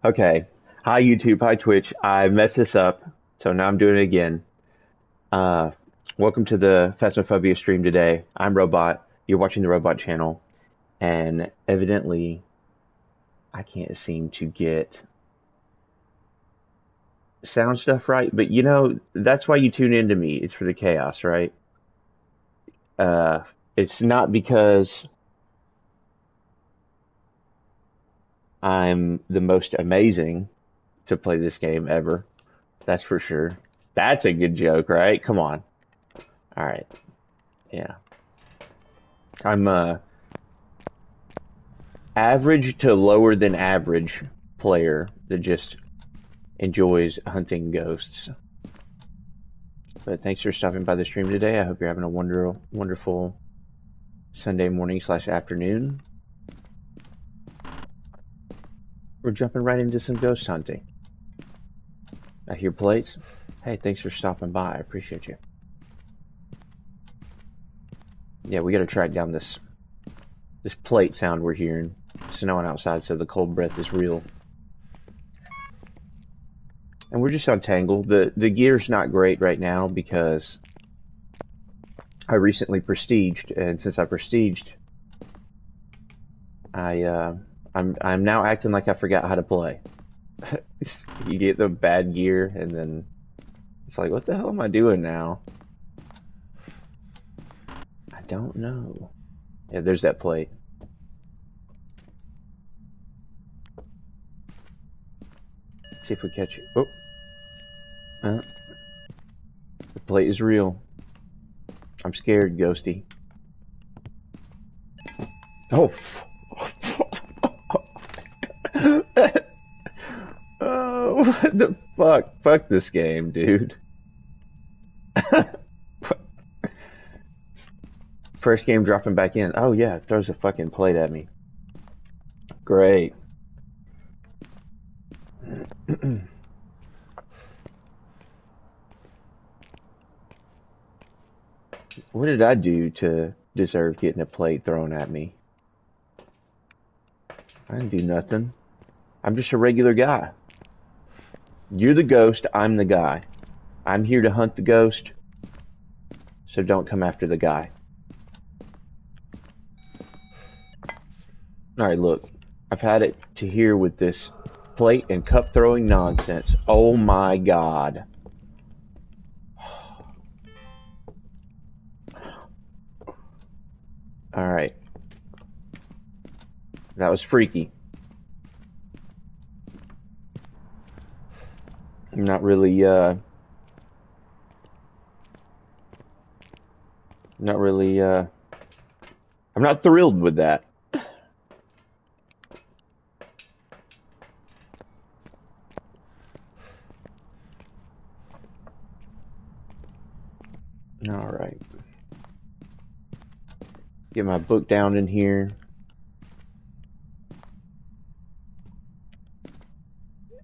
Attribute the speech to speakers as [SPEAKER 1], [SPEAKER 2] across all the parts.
[SPEAKER 1] Okay. Hi YouTube, hi Twitch. I messed this up, so now I'm doing it again. Uh, Welcome to the Phasmophobia stream today. I'm Robot. You're watching the Robot channel, and evidently I can't seem to get sound stuff right. But you know, that's why you tune into me. It's for the chaos, right? Uh, it's not because I'm the most amazing to play this game ever. That's for sure. That's a good joke, right? Come on. All right. Yeah. I'm average to lower than average player that just enjoys hunting ghosts. But thanks for stopping by the stream today. I hope you're having a wonderful Sunday morning slash afternoon. We're jumping right into some ghost hunting. I hear plates. Hey, thanks for stopping by. I appreciate you. Yeah, we got to track down this plate sound we're hearing. Snowing outside, so the cold breath is real. And we're just on Tangle. The gear's not great right now because I recently prestiged, and since I prestiged, I'm now acting like I forgot how to play. You get the bad gear, and then it's like, what the hell am I doing now? I don't know. Yeah, there's that plate. See if we catch it. Oh, the plate is real. I'm scared, Ghosty. Oh. Oh, what the fuck? Fuck this game, dude. First game dropping back in. Oh yeah, it throws a fucking plate at me. Great. What did I do to deserve getting a plate thrown at me? I didn't do nothing. I'm just a regular guy. You're the ghost, I'm the guy. I'm here to hunt the ghost, so don't come after the guy. Alright, look. I've had it to here with this plate and cup throwing nonsense. Oh my god. Alright. That was freaky. I'm not really, I'm not thrilled with that. Alright. Get my book down in here.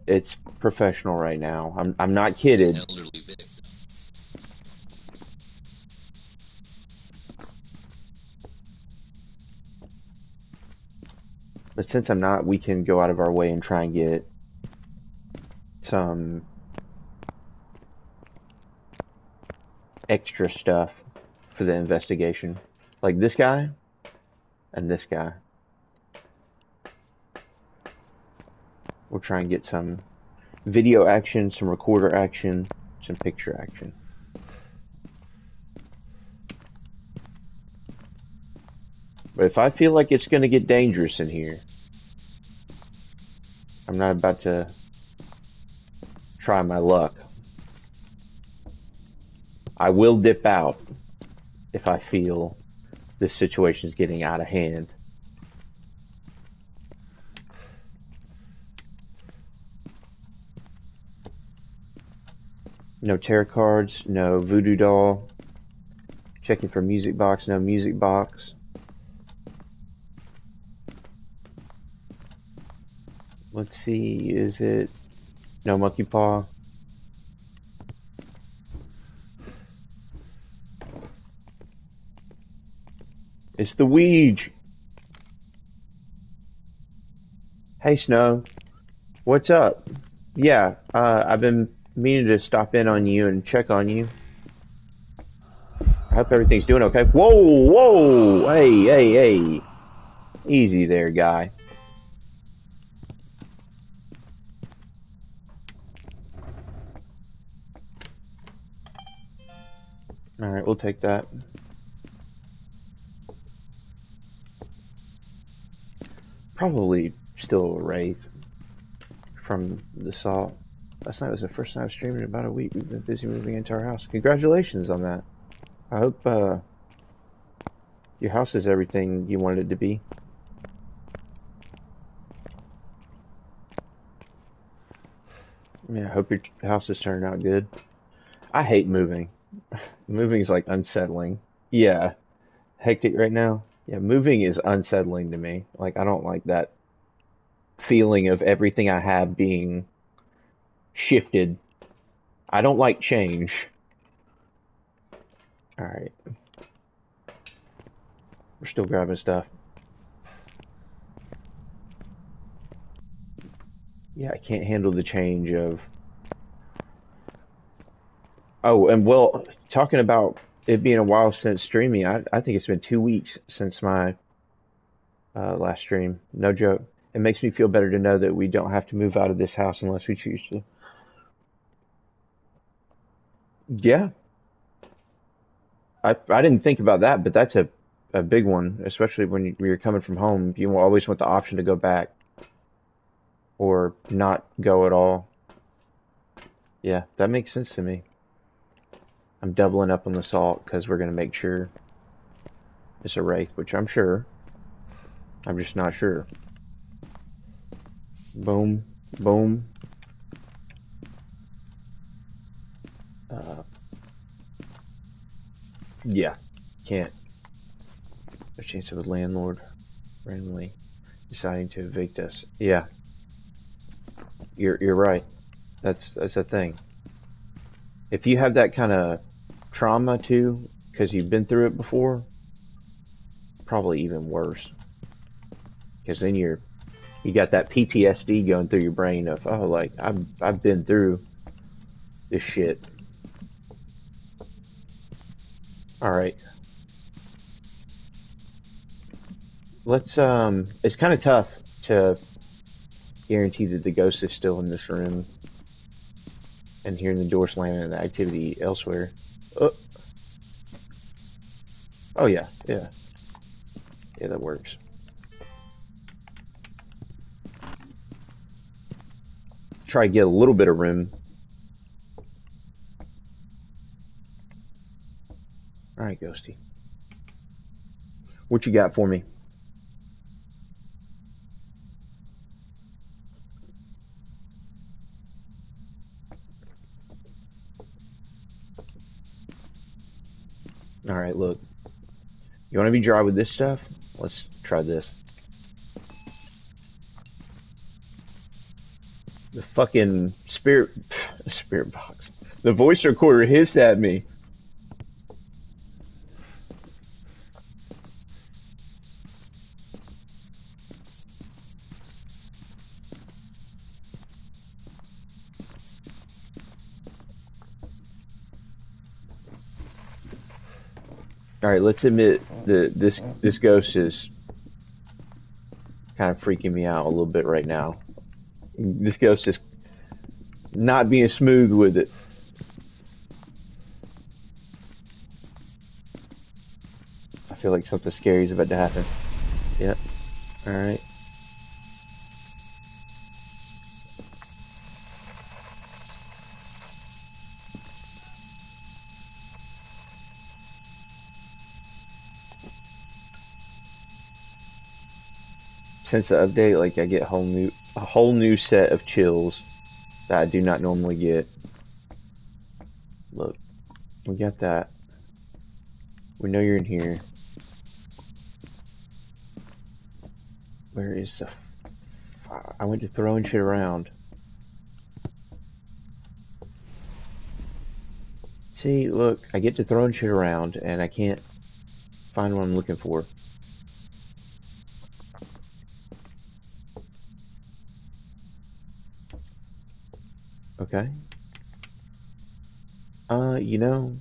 [SPEAKER 1] It's professional right now. I'm not kidding. But since I'm not, we can go out of our way and try and get some extra stuff for the investigation. Like this guy and this guy. We'll try and get some video action, some recorder action, some picture action. But if I feel like it's going to get dangerous in here, I'm not about to try my luck. I will dip out if I feel this situation is getting out of hand. No tarot cards, no voodoo doll. Checking for music box, no music box. Let's see, is it... No monkey paw. It's the Ouija. Hey, Snow. What's up? Yeah, I've been meaning to stop in on you and check on you. I hope everything's doing okay. Whoa, whoa, hey, hey, hey. Easy there, guy. Alright, we'll take that. Probably still a wraith from the salt. Last night was the first night I streamed in about a week. We've been busy moving into our house. Congratulations on that. I hope your house is everything you wanted it to be. Yeah, I hope your house is turning out good. I hate moving. Moving is like unsettling. Yeah, hectic right now. Yeah, moving is unsettling to me. Like, I don't like that feeling of everything I have being shifted. I don't like change. Alright, we're still grabbing stuff. Yeah, I can't handle the change of. Oh, and well, talking about it being a while since streaming, I think it's been 2 weeks since my last stream. No joke. It makes me feel better to know that we don't have to move out of this house unless we choose to. Yeah, I didn't think about that, but that's a big one, especially when you're coming from home. You will always want the option to go back or not go at all. Yeah, that makes sense to me. I'm doubling up on the salt because we're going to make sure it's a wraith, which I'm sure. I'm just not sure. Boom, boom. Uh, yeah, can't. A chance of a landlord randomly deciding to evict us. Yeah, you're right. That's a thing. If you have that kind of trauma too, because you've been through it before, probably even worse. Because then you got that PTSD going through your brain of, oh, like I've been through this shit. All right, let's. It's kind of tough to guarantee that the ghost is still in this room and hearing the door slamming and the activity elsewhere. Oh, oh yeah, yeah, yeah, that works. Try to get a little bit of room. All right, Ghosty, what you got for me? All right, look, you want to be dry with this stuff? Let's try this. The fucking spirit box. The voice recorder hissed at me. All right, let's admit that this ghost is kind of freaking me out a little bit right now. This ghost is not being smooth with it. I feel like something scary is about to happen. Yep. All right. Since the update, like I get a whole new set of chills that I do not normally get. Look, we got that. We know you're in here. Where is the? I went to throwing shit around. See, look, I get to throwing shit around and I can't find what I'm looking for. Okay. You know,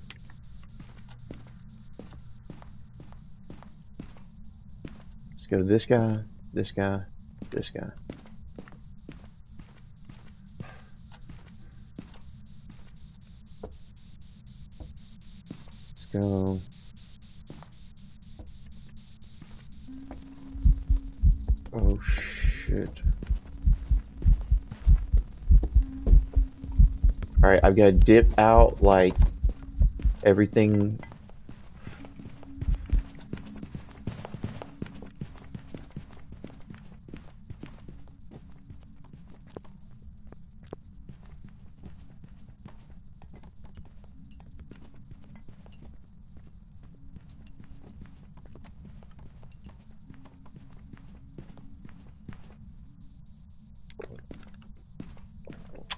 [SPEAKER 1] let's go this guy, this guy, this guy. Let's go. Oh shit. Alright, I've got to dip out like everything.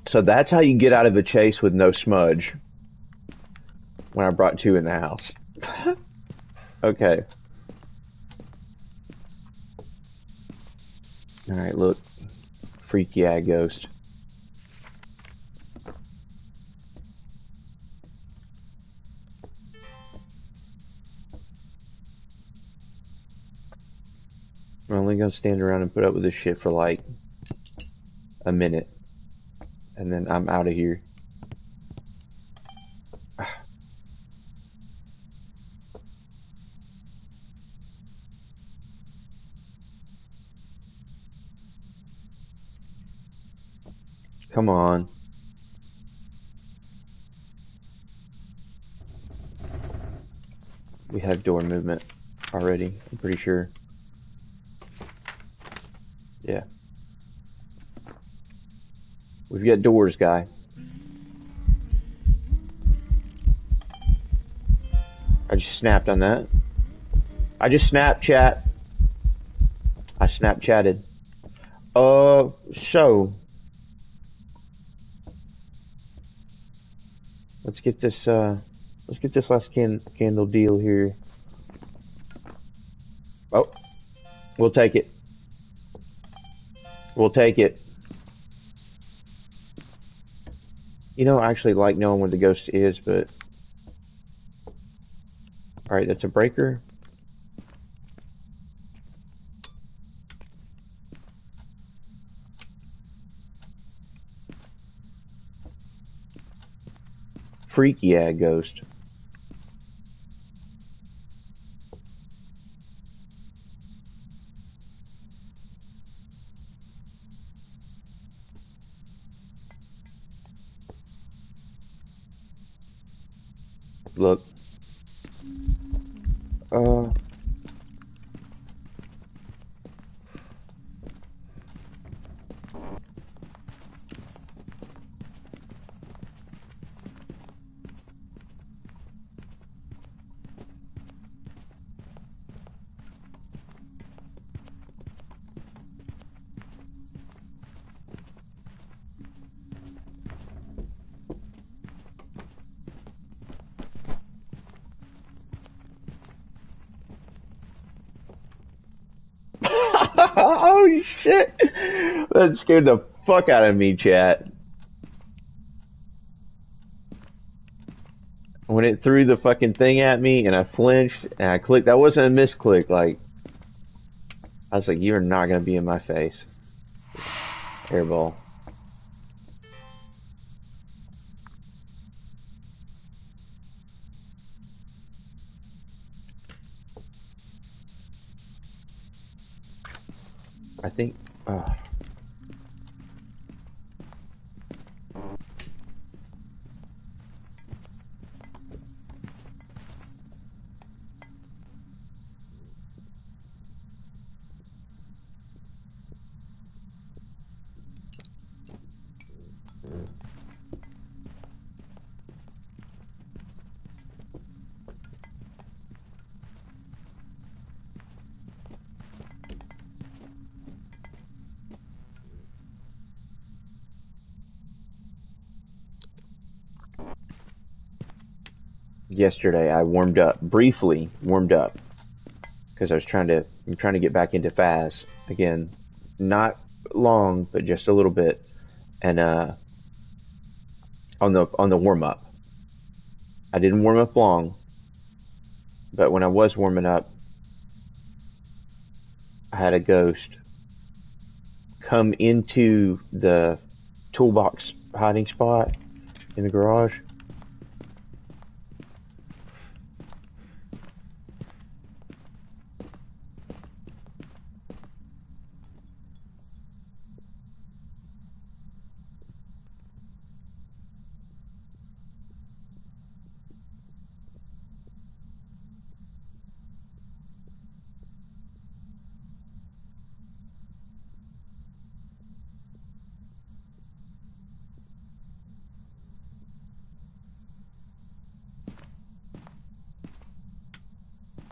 [SPEAKER 1] So that's how you get out of a chase with no smudge. When I brought two in the house. Okay. Alright, look. Freaky eye ghost. I'm only gonna stand around and put up with this shit for like a minute. And then I'm out of here. Come on. We have door movement already, I'm pretty sure. Yeah. We've got doors, guy. I just snapped on that. I just Snapchat. I Snapchatted. So let's get this last candle deal here. Oh, we'll take it. We'll take it. You know, I actually like knowing where the ghost is, but alright, that's a breaker. Freaky yeah, ghost. Look. Oh shit! That scared the fuck out of me, chat. When it threw the fucking thing at me and I flinched and I clicked, that wasn't a misclick, like, I was like, you're not gonna be in my face. Airball. I think, yesterday I warmed up, briefly warmed up, because I'm trying to get back into Phas again. Not long, but just a little bit. And on the warm up. I didn't warm up long, but when I was warming up, I had a ghost come into the toolbox hiding spot in the garage.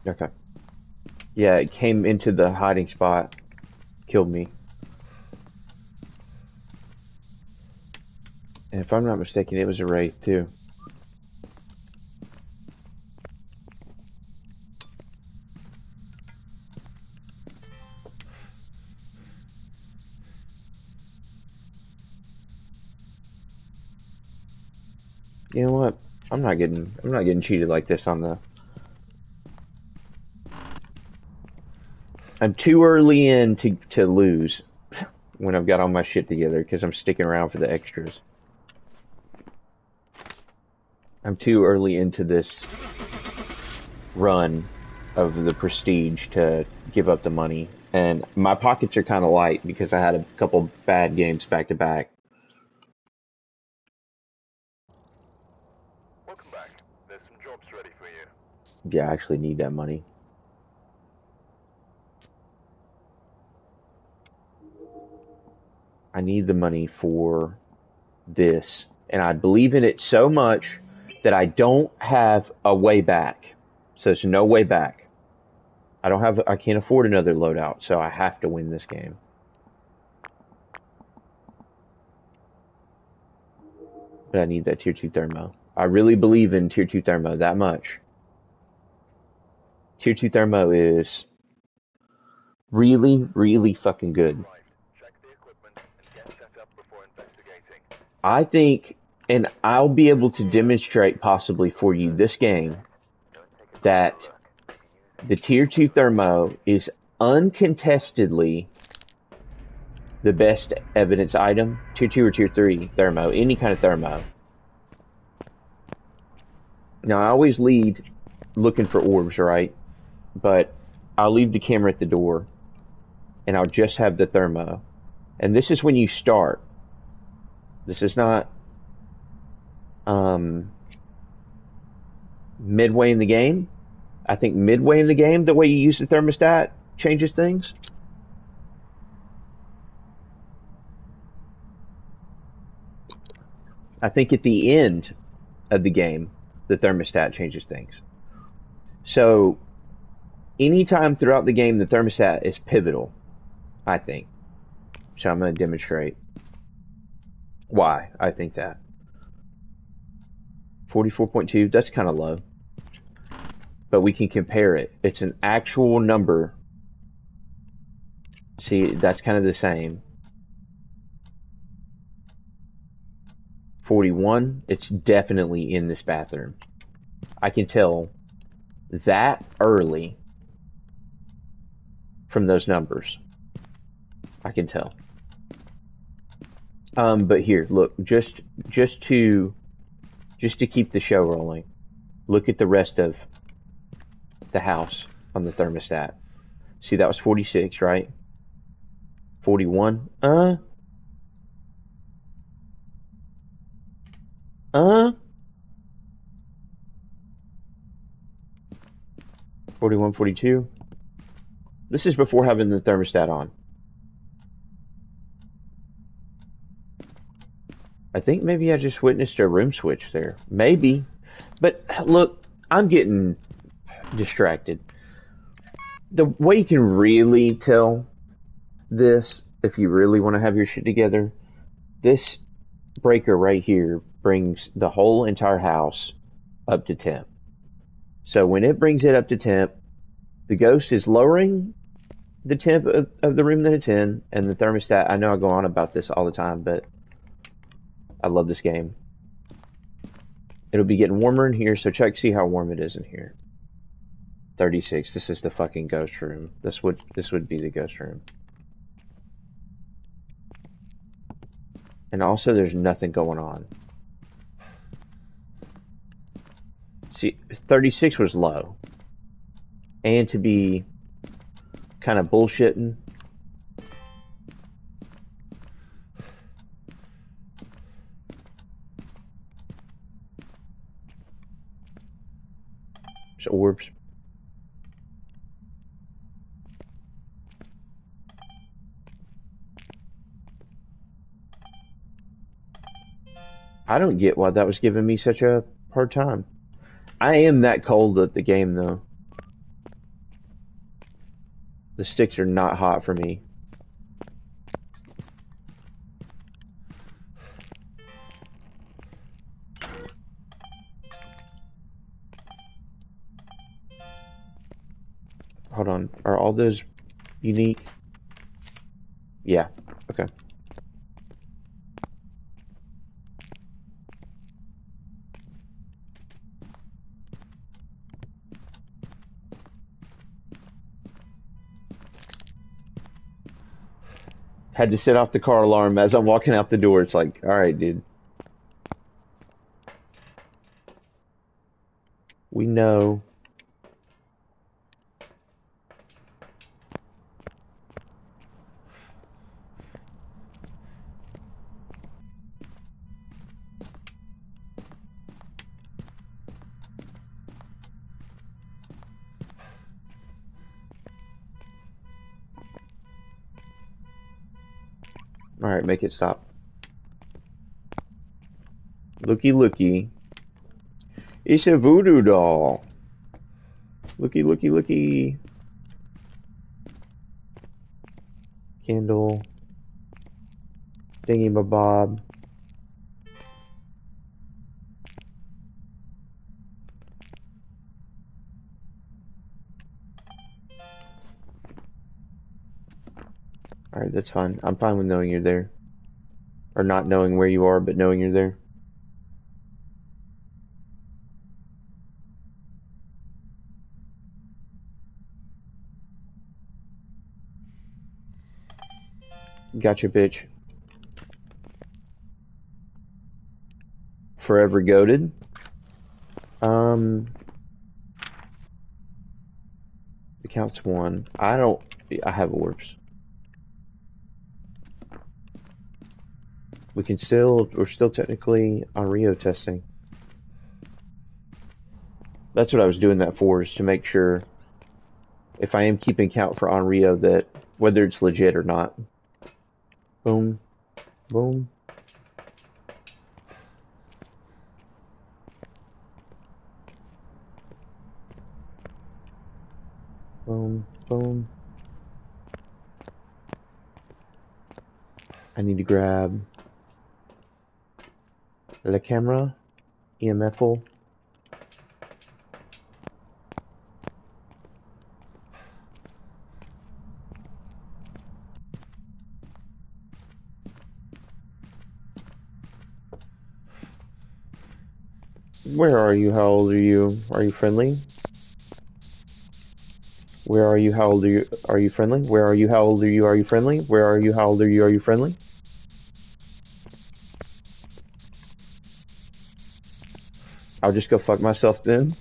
[SPEAKER 1] Okay. Yeah, it came into the hiding spot, killed me. And if I'm not mistaken, it was a wraith too. You know what? I'm not getting cheated like this on the. I'm too early in to lose when I've got all my shit together because I'm sticking around for the extras. I'm too early into this run of the prestige to give up the money. And my pockets are kind of light because I had a couple bad games back to back.
[SPEAKER 2] Welcome back. There's some jobs ready for you.
[SPEAKER 1] Yeah, I actually need that money. I need the money for this. And I believe in it so much that I don't have a way back. So there's no way back. I can't afford another loadout, so I have to win this game. But I need that tier 2 thermo. I really believe in tier 2 thermo that much. Tier 2 thermo is really, really fucking good.
[SPEAKER 2] Right. Check the equipment and get set up before investigating.
[SPEAKER 1] I think, and I'll be able to demonstrate possibly for you this game, that the tier 2 thermo is uncontestedly the best evidence item. Tier 2 or tier 3 thermo, any kind of thermo. Now, I always lead looking for orbs, right? But I'll leave the camera at the door, and I'll just have the thermo. And this is when you start. This is not midway in the game. I think midway in the game, the way you use the thermostat changes things. I think at the end of the game, the thermostat changes things. So anytime throughout the game, the thermostat is pivotal, I think. So I'm going to demonstrate why I think that. 44.2, that's kind of low. But we can compare it. It's an actual number. See, that's kind of the same. 41, it's definitely in this bathroom. I can tell that early from those numbers. I can tell. But here, look, just to keep the show rolling, look at the rest of the house on the thermostat. See, that was 46, right? 41. 41, 42. This is before having the thermostat on. I think maybe I just witnessed a room switch there. Maybe. But look, I'm getting distracted. The way you can really tell this, if you really want to have your shit together, this breaker right here brings the whole entire house up to temp. So when it brings it up to temp, the ghost is lowering the temp of the room that it's in, and the thermostat, I know I go on about this all the time, but I love this game. It'll be getting warmer in here, so check, see how warm it is in here. 36. This is the fucking ghost room. This would be the ghost room. And also, there's nothing going on. See, 36 was low. And to be kind of bullshitting, there's orbs. I don't get why that was giving me such a hard time. I am that cold at the game, though. The sticks are not hot for me. Hold on. Are all those unique? Yeah. Okay. Had to set off the car alarm as I'm walking out the door. It's like, alright, dude. We know. Alright, make it stop. Looky, looky. It's a voodoo doll. Looky, looky, looky. Candle. Thingy mabob. Alright, that's fine. I'm fine with knowing you're there. Or not knowing where you are, but knowing you're there. Gotcha, bitch. Forever goated. The count's 1. I have orbs. We're still technically on Rio testing. That's what I was doing that for, is to make sure if I am keeping count for on Rio that whether it's legit or not. Boom. Boom. Boom. Boom. I need to grab the camera, EMF-ul. Where are you? How old are you? Are you friendly? Where are you? How old are you? Are you friendly? Where are you? How old are you? Are you friendly? Where are you? How old are you? Are you friendly? I'll just go fuck myself then.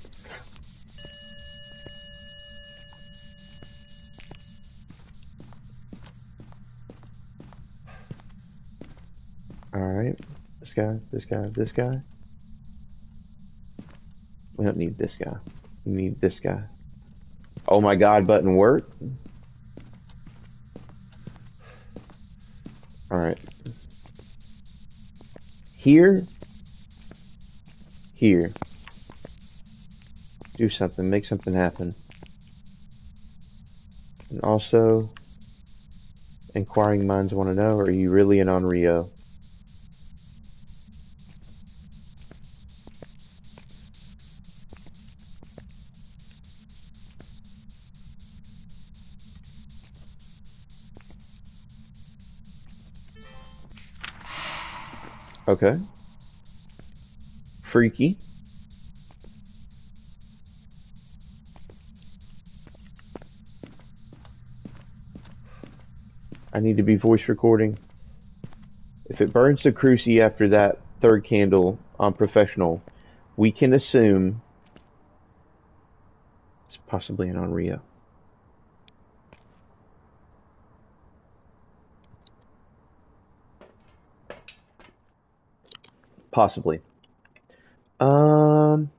[SPEAKER 1] Alright. This guy, this guy, this guy. We don't need this guy. We need this guy. Oh my god, button work? Alright. Here. Here. Do something. Make something happen. And also, inquiring minds want to know, are you really in on Rio? Okay. Freaky. I need to be voice recording. If it burns the cruci after that third candle on professional, we can assume it's possibly an Onryo. Possibly. Um.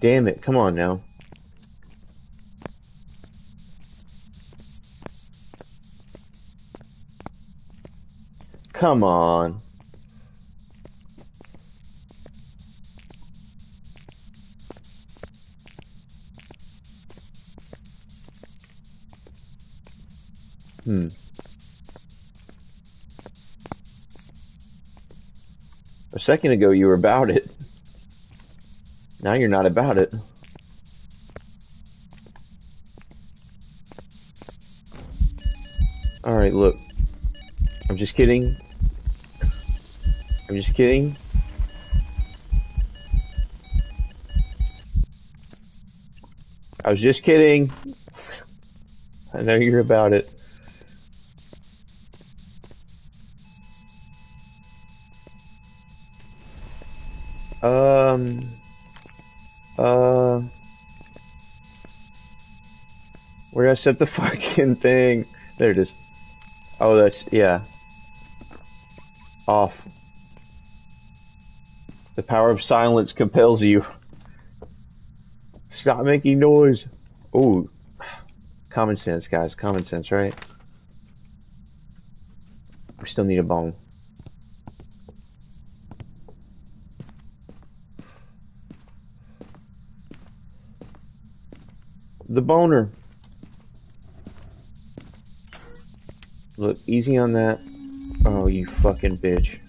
[SPEAKER 1] Damn it, come on now. Come on. A second ago you were about it. Now you're not about it. Alright, look. I'm just kidding. I'm just kidding. I was just kidding. I know you're about it. Where did I set the fucking thing? There it is. Oh, that's, yeah. Off. The power of silence compels you. Stop making noise. Ooh. Common sense, guys. Common sense, right? We still need a bone. The boner. Look, easy on that. Oh, you fucking bitch.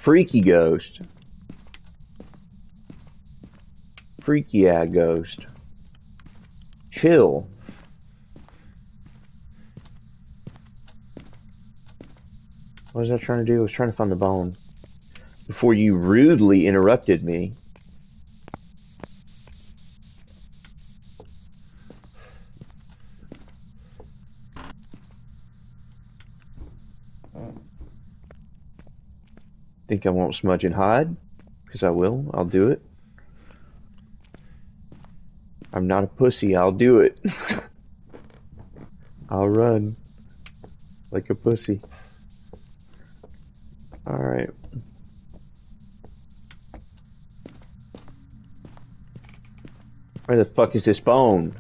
[SPEAKER 1] Freaky ghost. Freaky ghost. Chill. What was I trying to do? I was trying to find the bone. Before you rudely interrupted me. Think I won't smudge and hide? Because I will. I'll do it. I'm not a pussy. I'll do it. I'll run. Like a pussy. Alright. Where the fuck is this bone?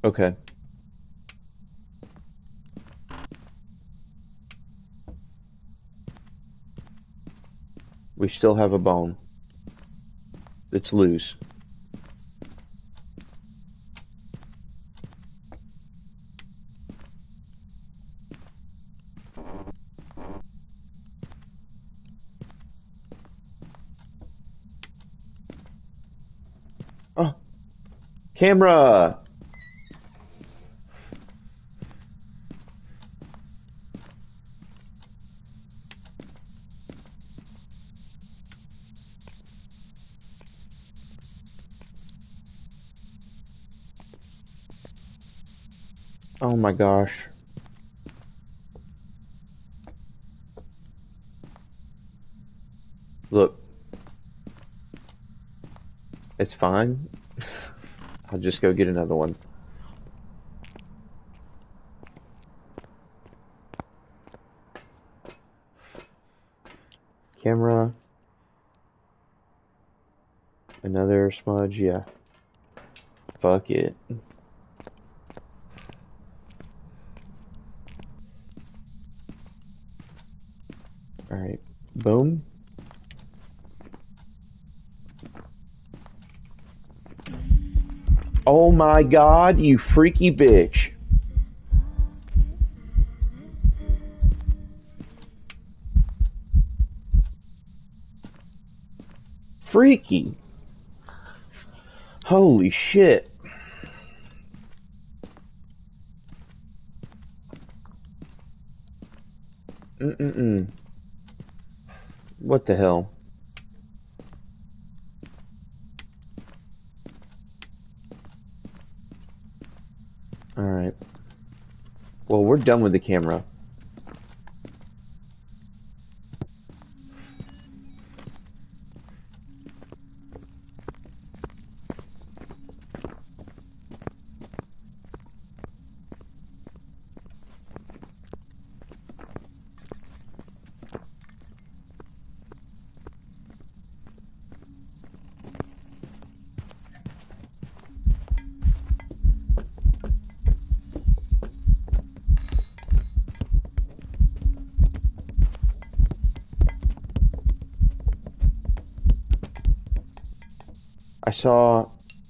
[SPEAKER 1] Okay. We still have a bone. It's loose. Camera! Oh my gosh. Look. It's fine. I'll just go get another one. Camera. Another smudge, yeah. Fuck it. Alright. Boom. Oh my god, you freaky bitch. Freaky. Holy shit. Mm-mm-mm. What the hell? Alright. Well, we're done with the camera.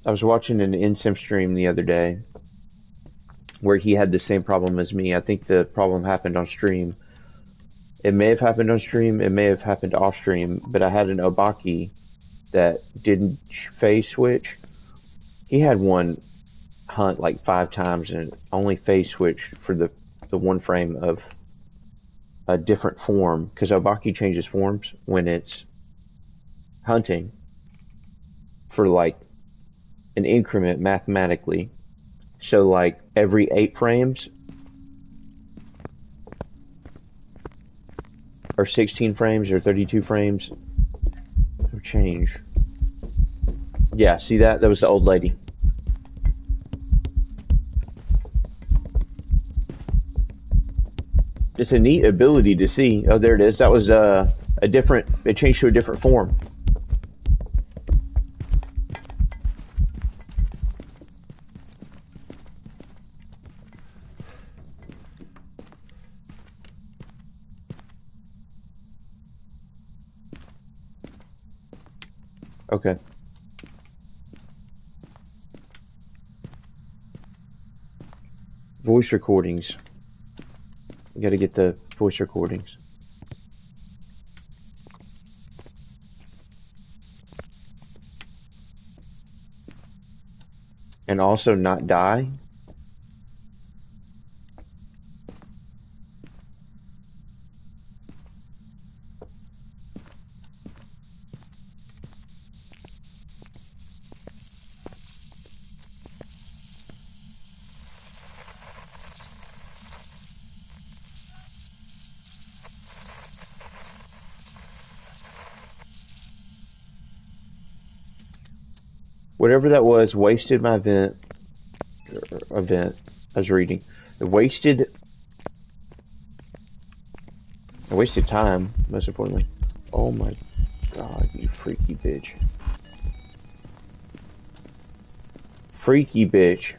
[SPEAKER 1] I was watching an InSim stream the other day where he had the same problem as me. I think the problem happened on stream. It may have happened on stream, it may have happened off stream, but I had an Obaki that didn't phase switch. He had one hunt like 5 times and only phase switched for the one frame of a different form, because Obaki changes forms when it's hunting for like an increment mathematically. So like every 8 frames or 16 frames or 32 frames it'll change. Yeah, see that? That was the old lady. It's a neat ability to see. Oh, there it is. That was a different, it changed to a different form. Okay. Voice recordings. You gotta get the voice recordings. And also not die. Whatever that was wasted my event I was reading. It wasted time, most importantly. Oh my god, you freaky bitch. Freaky bitch.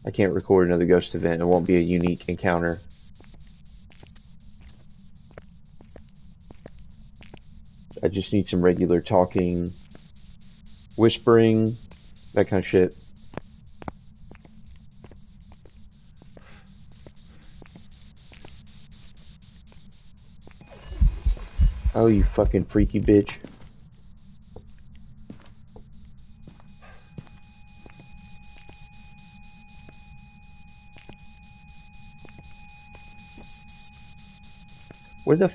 [SPEAKER 1] I can't record another ghost event. It won't be a unique encounter. I just need some regular talking, whispering, that kind of shit. Oh, you fucking freaky bitch. Where the?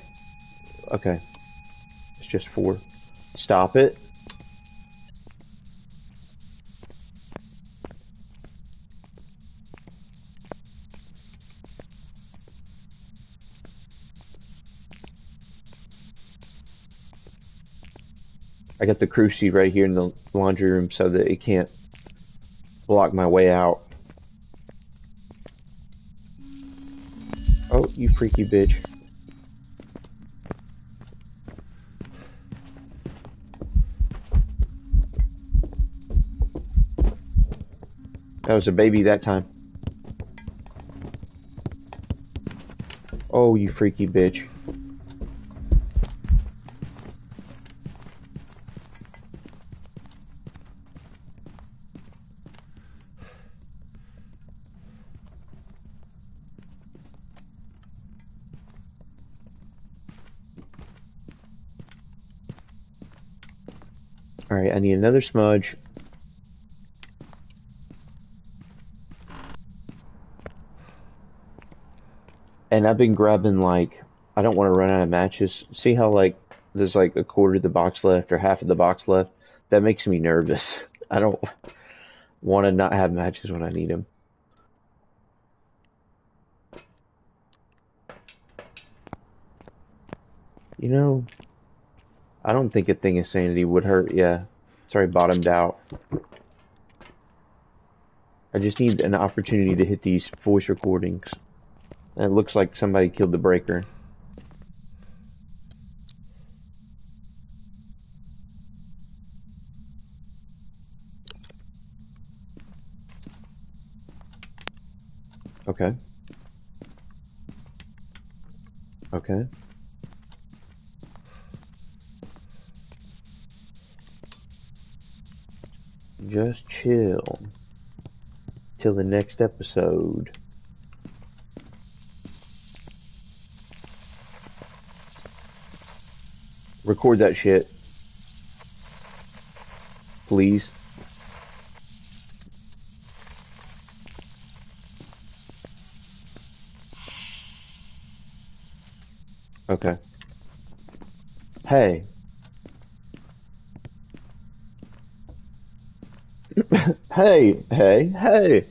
[SPEAKER 1] Okay, it's just 4. Stop it. I got the crew sheet right here in the laundry room so that it can't block my way out. Oh, you freaky bitch. That was a baby that time. Oh, you freaky bitch. Alright, I need another smudge. And I've been grabbing, like, I don't want to run out of matches. See how, like, there's like a quarter of the box left or half of the box left? That makes me nervous. I don't want to not have matches when I need them. You know, I don't think a thing of sanity would hurt. Yeah, it's already bottomed out. I just need an opportunity to hit these voice recordings. And it looks like somebody killed the breaker. Okay. Okay. Just chill. Till the next episode. Record that shit. Please. Okay. Hey. Hey, hey, hey.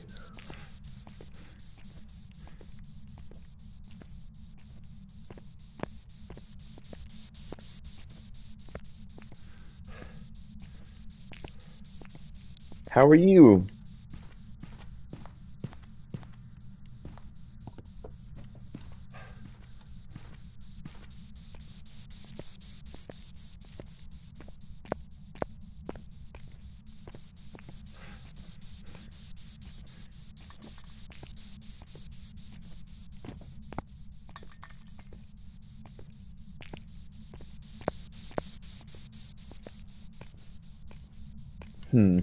[SPEAKER 1] How are you? Hmm.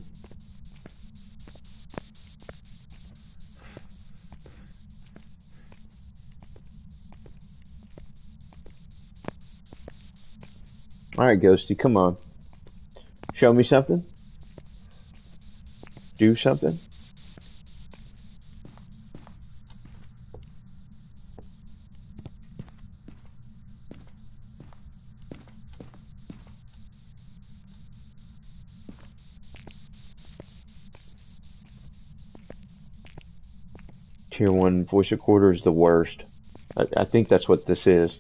[SPEAKER 1] Alright, Ghosty, come on. Show me something? Do something? Tier 1 voice recorder is the worst. I think that's what this is.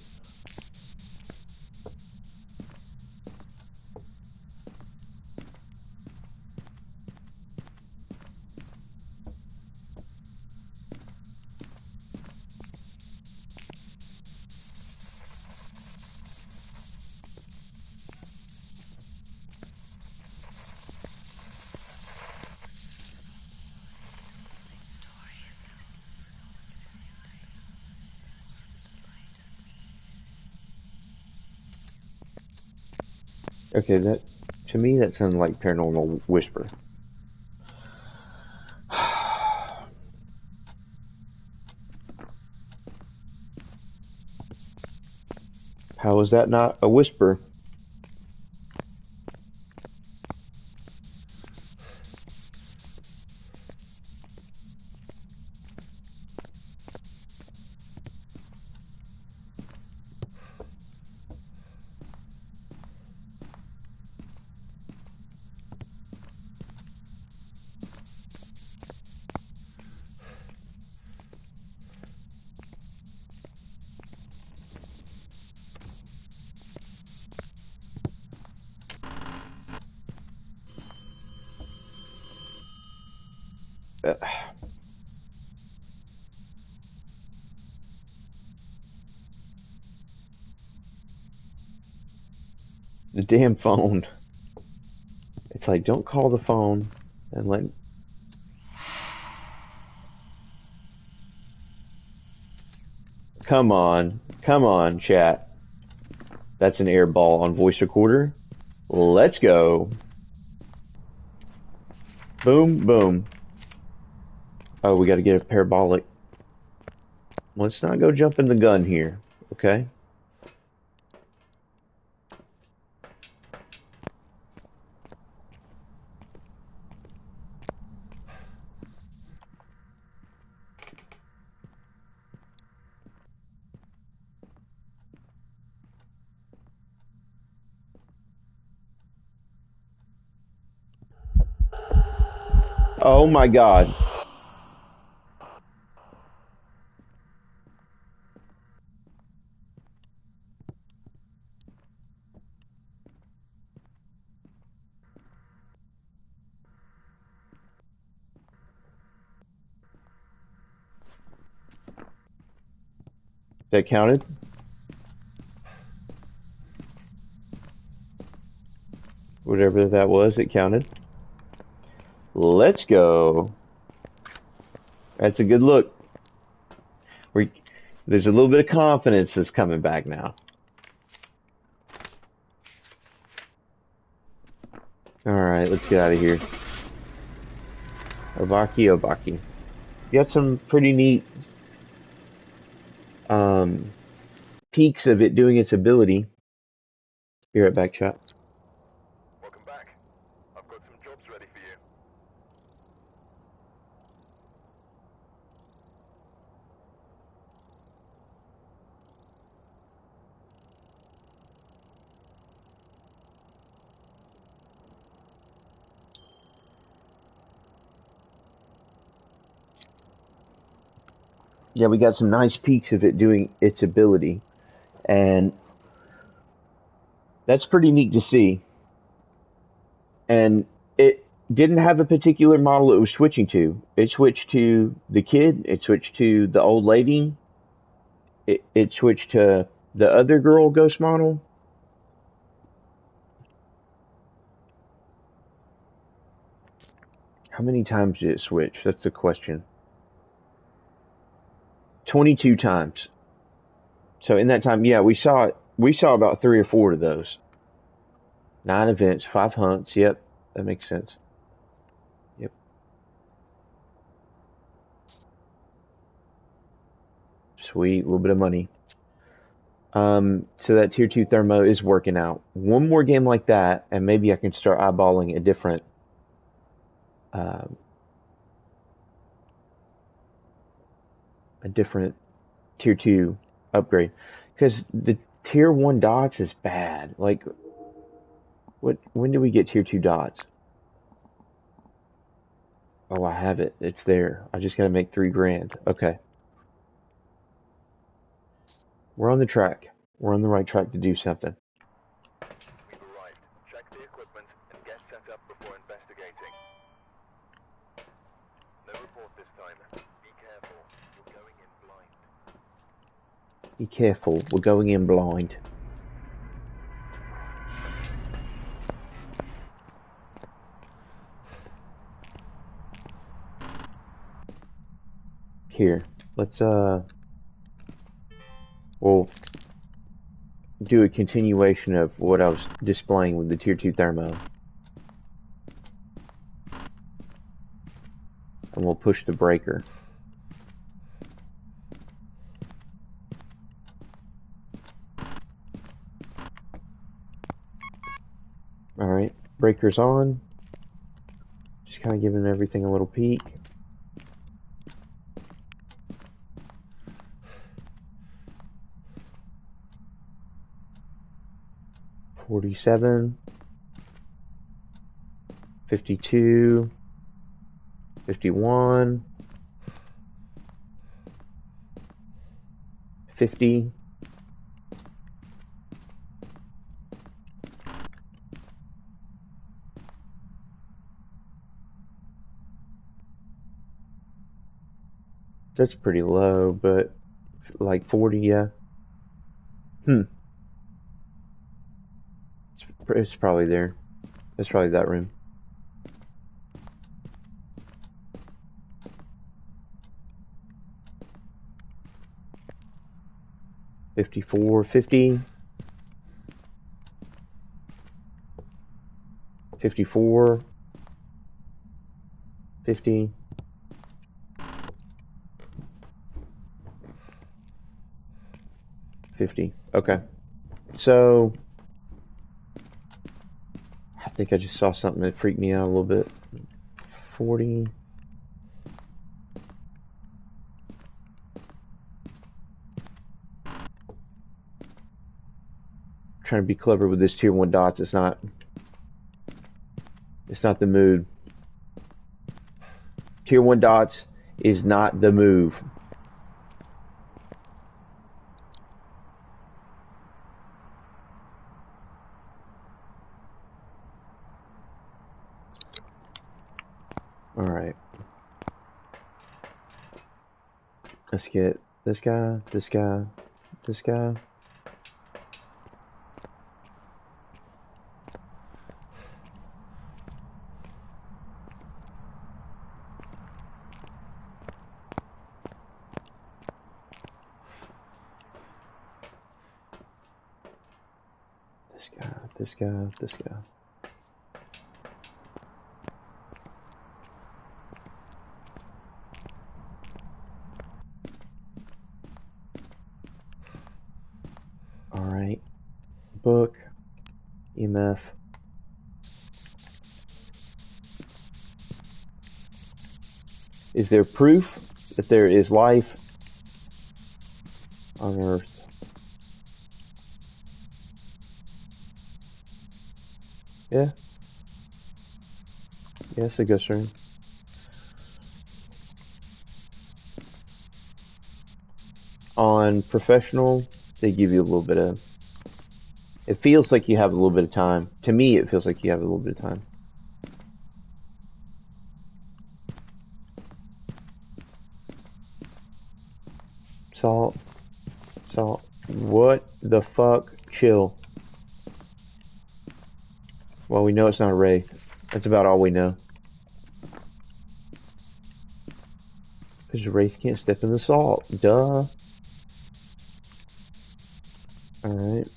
[SPEAKER 1] Okay, that to me that sounded like paranormal whisper. How is that not a whisper? Uh, the damn phone. It's like, don't call the phone and let. Come on, chat. That's an air ball on voice recorder. Let's go. Boom, boom. Oh, we got to get a parabolic. Let's not go jumping the gun here, okay? Oh my god. That counted? Whatever that was, it counted. Let's go. That's a good look. We, there's a little bit of confidence that's coming back now. Alright, let's get out of here. Obaki, Obaki. You got some pretty neat um, peaks of it doing its ability. Be right back, chat.
[SPEAKER 2] Welcome back. I've got some jobs ready for you.
[SPEAKER 1] Yeah, we got some nice peaks of it doing its ability. And that's pretty neat to see. And it didn't have a particular model it was switching to. It switched to the kid, it switched to the old lady, it switched to the other girl ghost model. How many times did it switch? That's the question. 22 times. So in that time, yeah, we saw about 3 or 4 of those. 9 events, 5 hunts. Yep, that makes sense. Yep. Sweet, a little bit of money. So that tier 2 thermo is working out. One more game like that, and maybe I can start eyeballing uh, a different tier 2 upgrade. Because the tier 1 dots is bad. Like, when do we get tier 2 dots? Oh, I have it. It's there. I just gotta make 3 grand. Okay. We're on the track. We're on the right track to do something.
[SPEAKER 2] We've arrived. Check the equipment and get set up before investigating. No report this time. Be careful. You're going in blind.
[SPEAKER 1] Be careful. We're going in blind. Here. Let's we'll do a continuation of what I was displaying with the tier 2 thermo. And we'll push the breaker. Alright, breaker's on. Just kind of giving everything a little peek. $47, $52, $51, $50. That's pretty low, but like 40, yeah. Hmm. It's probably there. It's probably that room. $54, 50, 54, 50. Okay. So I think I just saw something that freaked me out a little bit. 40. Trying to be clever with this tier 1 dots. It's not the mood. Tier 1 dots is not the move. Alright. Let's get this guy, this guy, this guy. This guy, this guy, this guy. Alright. Book. EMF. Is there proof that there is life on Earth? Yeah. Yes, a ghost room. On professional, they give you a little bit of... It feels like you have a little bit of time. To me, it feels like you have a little bit of time. Salt. Salt. What the fuck? Chill. Well, we know it's not a wraith. That's about all we know. Because the wraith can't step in the salt. Duh. Alright.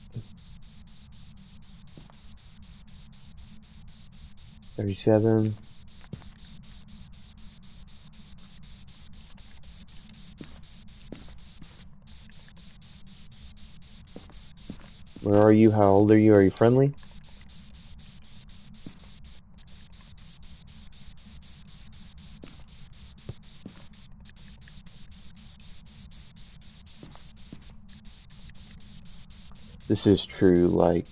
[SPEAKER 1] 37. Where are you? How old are you? Are you friendly? This is true, like,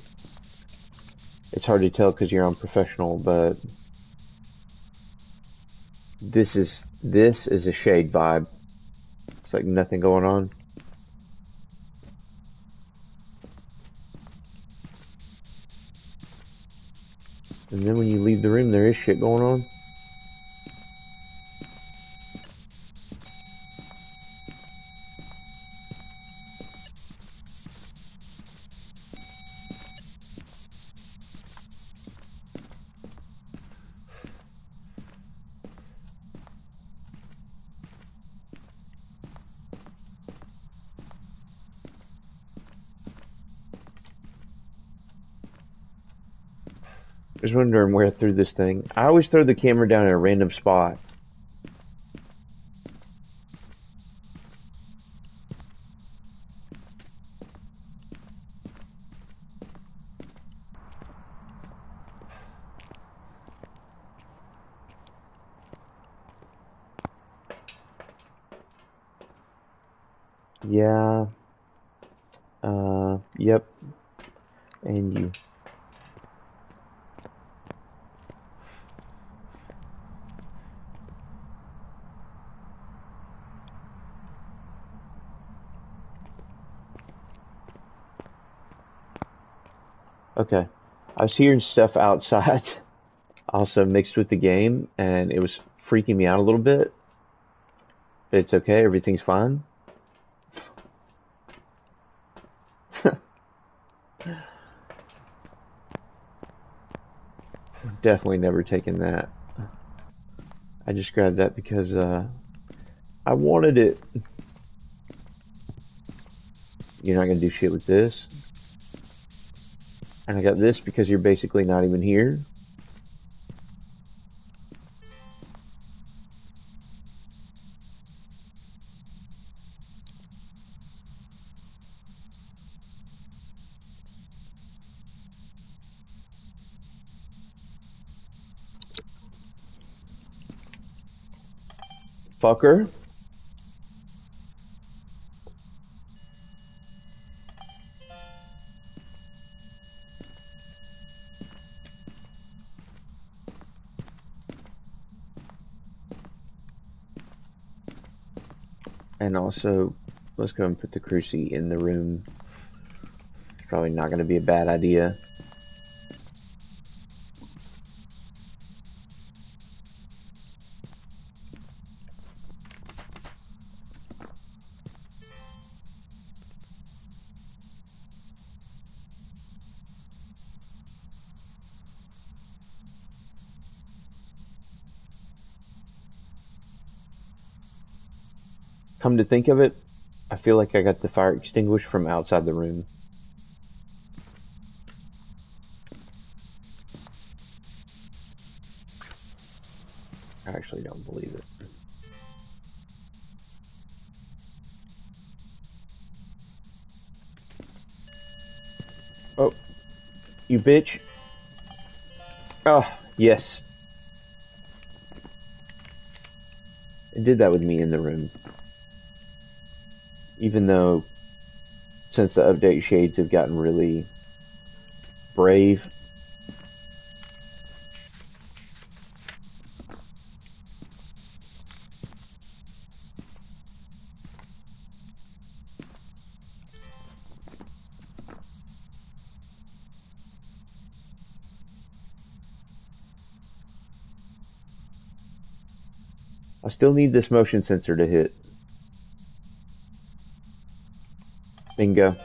[SPEAKER 1] it's hard to tell because you're on professional, but this is a shade vibe. It's like nothing going on. And then when you leave the room, there is shit going on. I was wondering where I threw this thing. I always throw the camera down in a random spot. Yeah. Yep. And you. Okay. I was hearing stuff outside, also mixed with the game, and it was freaking me out a little bit. It's okay. Everything's fine. Definitely never taken that. I just grabbed that because I wanted it. You're not gonna do shit with this. And I got this because you're basically not even here. Fucker. And also, let's go and put the crew seat in the room. It's probably not going to be a bad idea. Come to think of it, I feel like I got the fire extinguished from outside the room. I actually don't believe it. Oh, you bitch. Oh, yes. It did that with me in the room. Even though, since the update, shades have gotten really brave. I still need this motion sensor to hit. Bingo.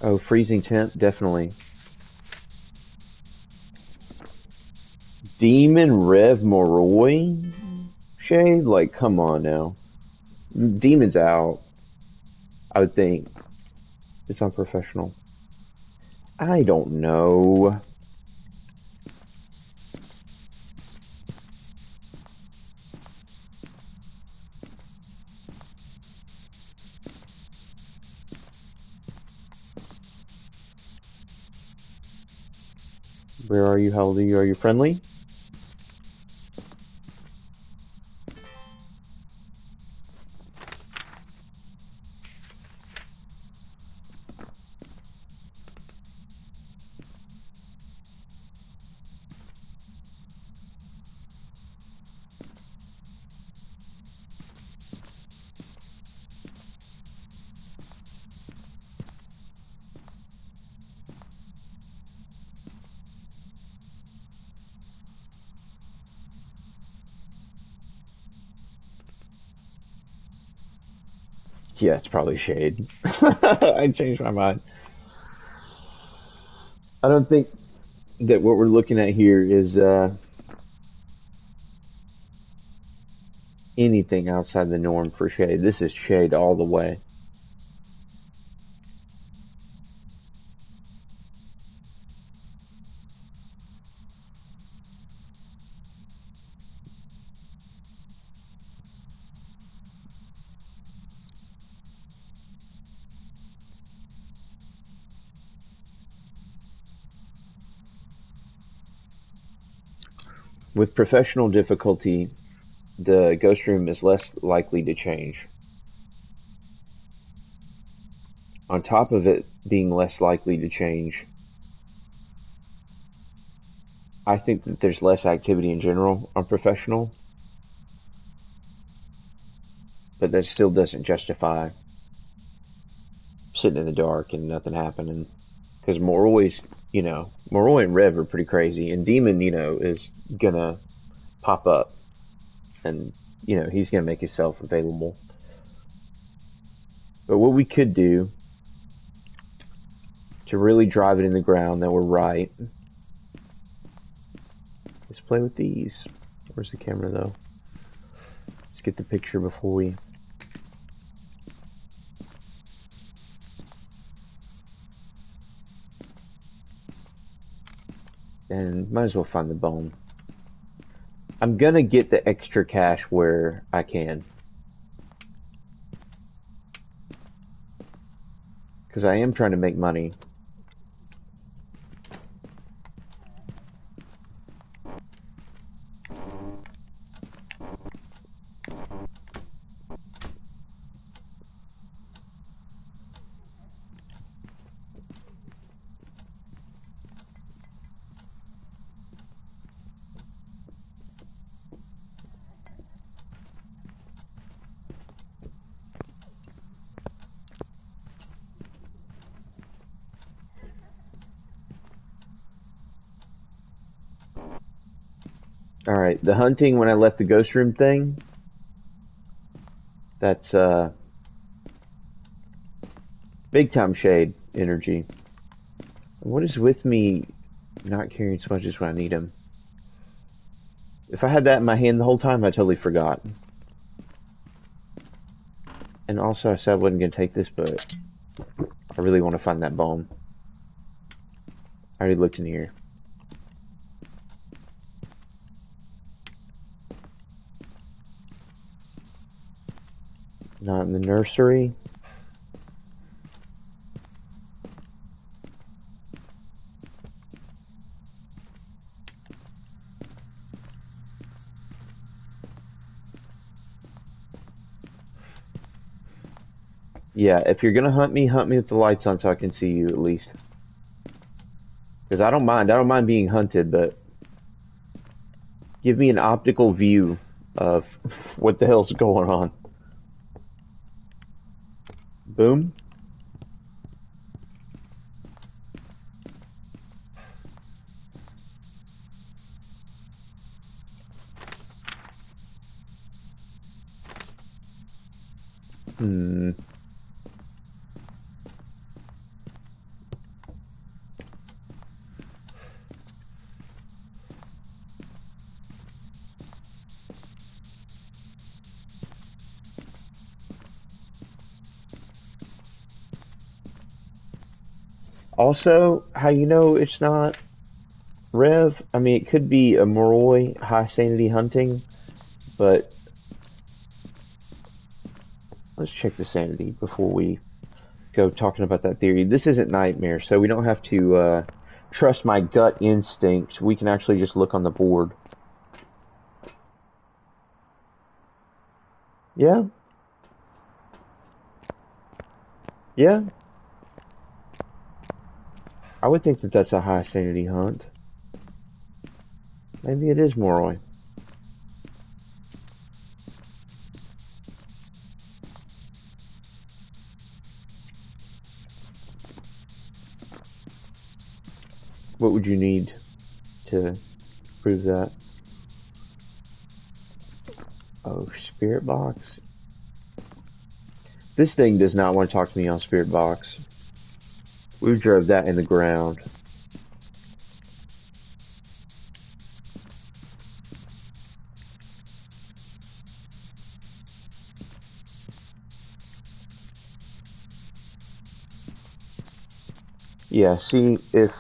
[SPEAKER 1] Oh, freezing temp, definitely. Demon Rev Moroi? Shade? Like, come on now. Demon's out, I would think. It's unprofessional. I don't know. Where are you? How old are you? Are you friendly? Yeah, it's probably Shade. I changed my mind. I don't think that what we're looking at here is anything outside the norm for Shade. This is Shade all the way. With professional difficulty, the ghost room is less likely to change. On top of it being less likely to change, I think that there's less activity in general on professional. but that still doesn't justify sitting in the dark and nothing happening. Because Morroy's, Morroy and Rev are pretty crazy, and Demon, is gonna pop up, and he's gonna make himself available. But what we could do to really drive it in the ground that we're right is play with these. Where's the camera though? Let's get the picture before we. And might as well find the bone. I'm gonna get the extra cash where I can. Because I am trying to make money. Alright, the hunting when I left the ghost room thing, that's big time shade energy. What is with me not carrying smudges when I need them? If I had that in my hand the whole time, I totally forgot. And also I said I wasn't going to take this, but I really want to find that bone. I already looked in here. Not in the nursery. Yeah, if you're gonna hunt me with the lights on so I can see you at least. Because I don't mind being hunted, but give me an optical view of what the hell's going on. Boom. Hmm. Also, how you know it's not Rev? I mean, it could be a Moroi high sanity hunting, but let's check the sanity before we go talking about that theory. This isn't Nightmare, so we don't have to trust my gut instinct. We can actually just look on the board. Yeah? Yeah? I would think that that's a high sanity hunt. Maybe it is Moroi. What would you need to prove that? Oh, Spirit Box? This thing does not want to talk to me on Spirit Box. We drove that in the ground. Yeah, see, if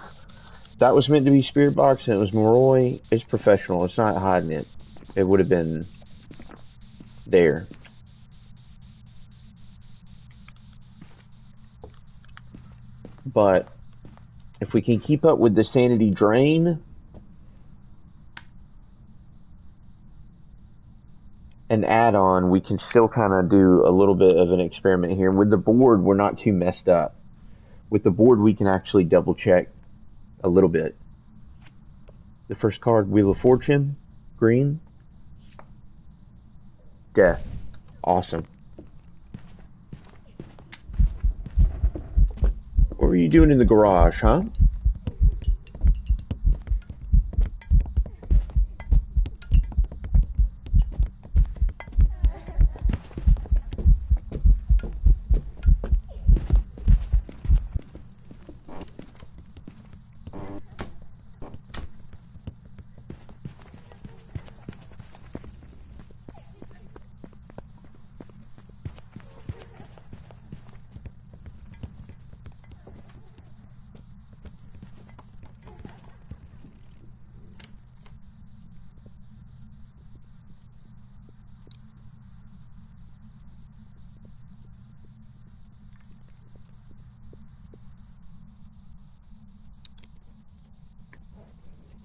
[SPEAKER 1] that was meant to be Spirit Box and it was Moroi, it's professional. It's not hiding it. It would have been there. But if we can keep up with the sanity drain and add on, we can still kind of do a little bit of an experiment here. And with the board, we're not too messed up. With the board, we can actually double check a little bit. The first card, Wheel of Fortune, green. Death. Awesome. were you doing in the garage, huh?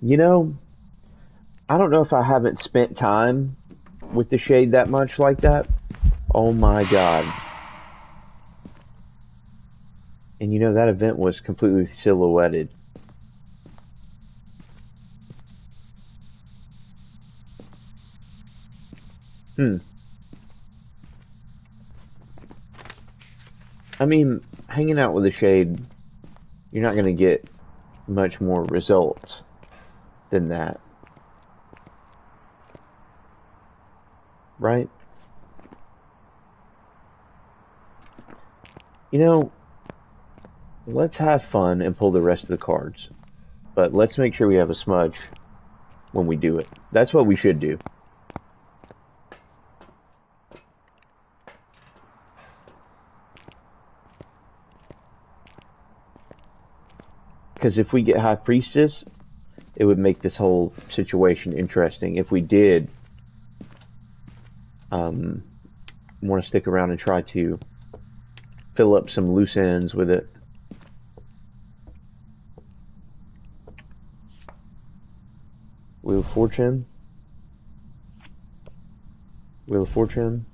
[SPEAKER 1] You know, I don't know if I haven't spent time with the shade that much like that. Oh my god. And you know, that event was completely silhouetted. Hmm. I mean, hanging out with a shade, you're not going to get much more results than that. Right? You know, let's have fun and pull the rest of the cards. But let's make sure we have a smudge when we do it. That's what we should do. Because if we get High Priestess, it would make this whole situation interesting. If we did want to stick around and try to fill up some loose ends with it. Wheel of Fortune. Wheel of Fortune.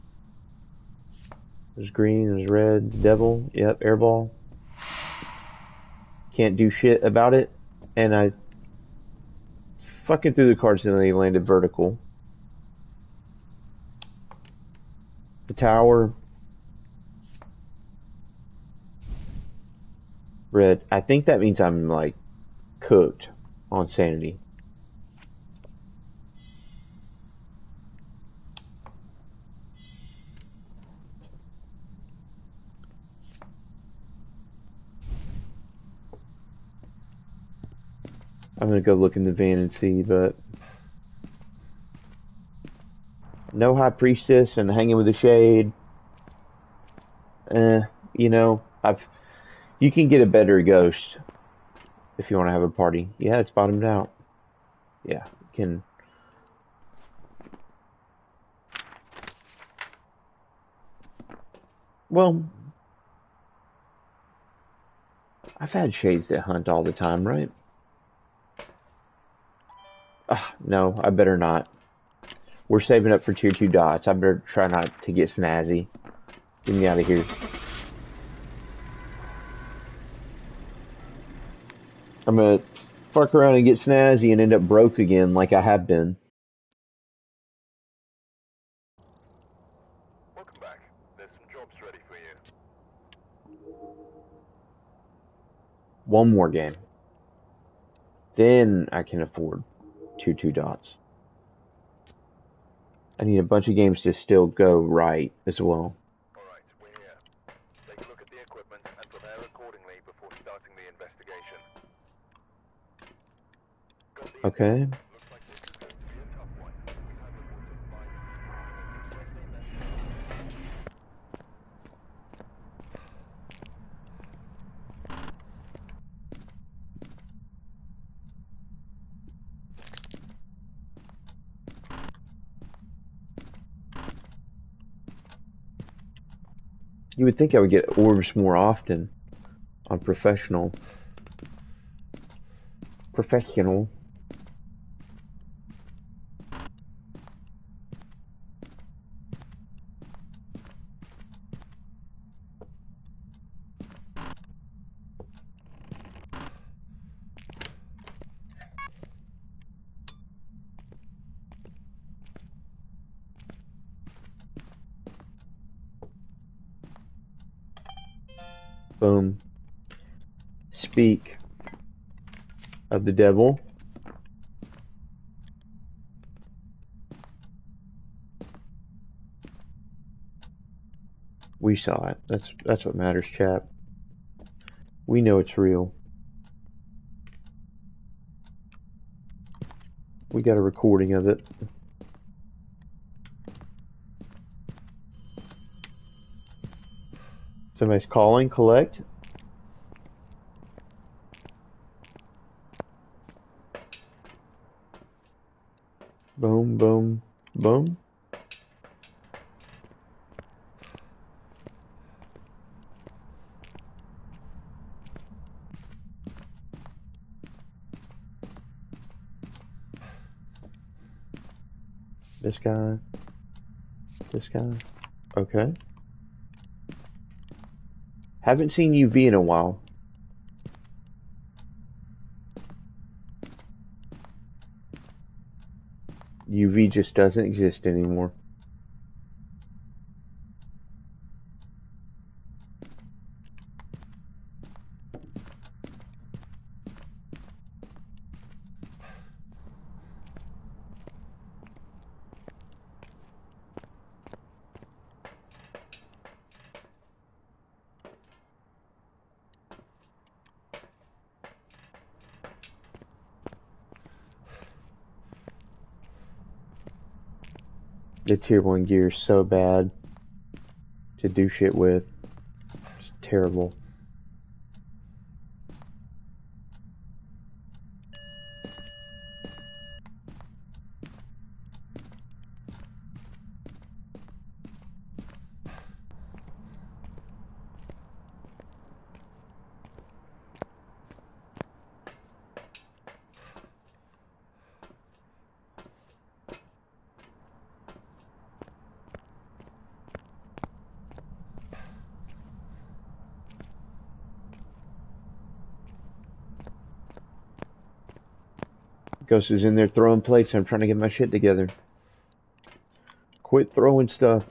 [SPEAKER 1] There's green, there's red, devil, yep, airball. Can't do shit about it. And I fucking threw the cards and they landed vertical. The tower. Red. I think that means I'm like cooked on sanity. I'm gonna go look in the van and see, but no High Priestess and hanging with the shade. You know, you can get a better ghost if you want to have a party. Yeah, it's bottomed out. Yeah, you can. Well, I've had shades that hunt all the time, right? No, I better not. We're saving up for tier 2 dots. I better try not to get snazzy. Get me out of here. I'm gonna fuck around and get snazzy and end up broke again like I have been.
[SPEAKER 2] Welcome back. There's some jobs ready for you.
[SPEAKER 1] One more game. Then I can afford tier 2 dots. I need a bunch of games to still go right as well.
[SPEAKER 2] Alright, we're here. Take a look at the equipment and prepare accordingly before starting the investigation. Got the
[SPEAKER 1] Okay.
[SPEAKER 2] Looks like this is going to be a tough one. We've had reports of violence. Looks like they left.
[SPEAKER 1] You would think I would get orbs more often on professional. Professional. Boom. speak of the devil. We saw it. That's what matters, chap. We know it's real. We got a recording of it. Somebody's calling, collect. Boom, boom, boom. This guy. This guy. Okay. Haven't seen UV in a while. UV just doesn't exist anymore. The tier 1 gear is so bad to do shit with. It's terrible. Ghost is in there throwing plates. I'm trying to get my shit together. Quit throwing stuff.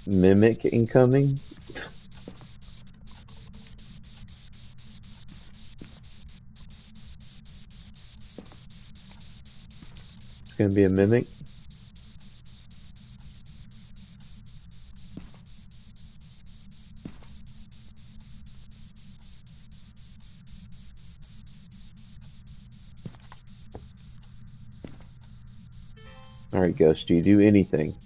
[SPEAKER 1] Mimic incoming. It's gonna be a mimic. Alright, Ghost, do you do anything?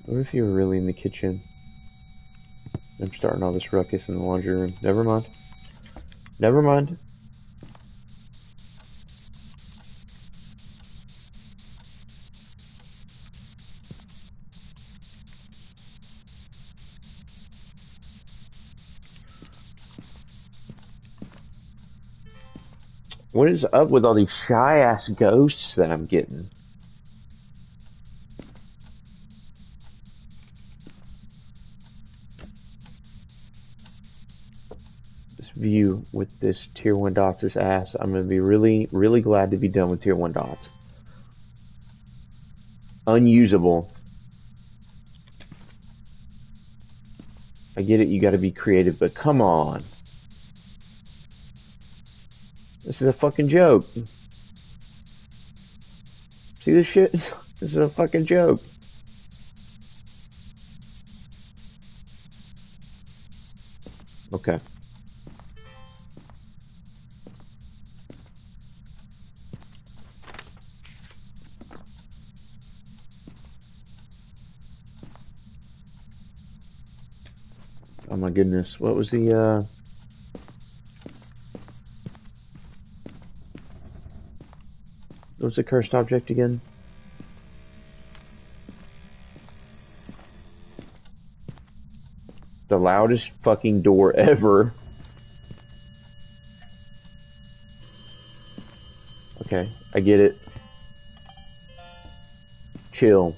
[SPEAKER 1] What if you were really in the kitchen? I'm starting all this ruckus in the laundry room. Never mind. Never mind. What is up with all these shy-ass ghosts that I'm getting? This view with this tier 1 dots is ass. I'm gonna be really, really glad to be done with tier 1 dots. Unusable. I get it, you gotta be creative, but come on. This is a fucking joke. See this shit? This is a fucking joke. Okay. Oh my goodness, what was the What's the cursed object again? The loudest fucking door ever. Okay, I get it. Chill.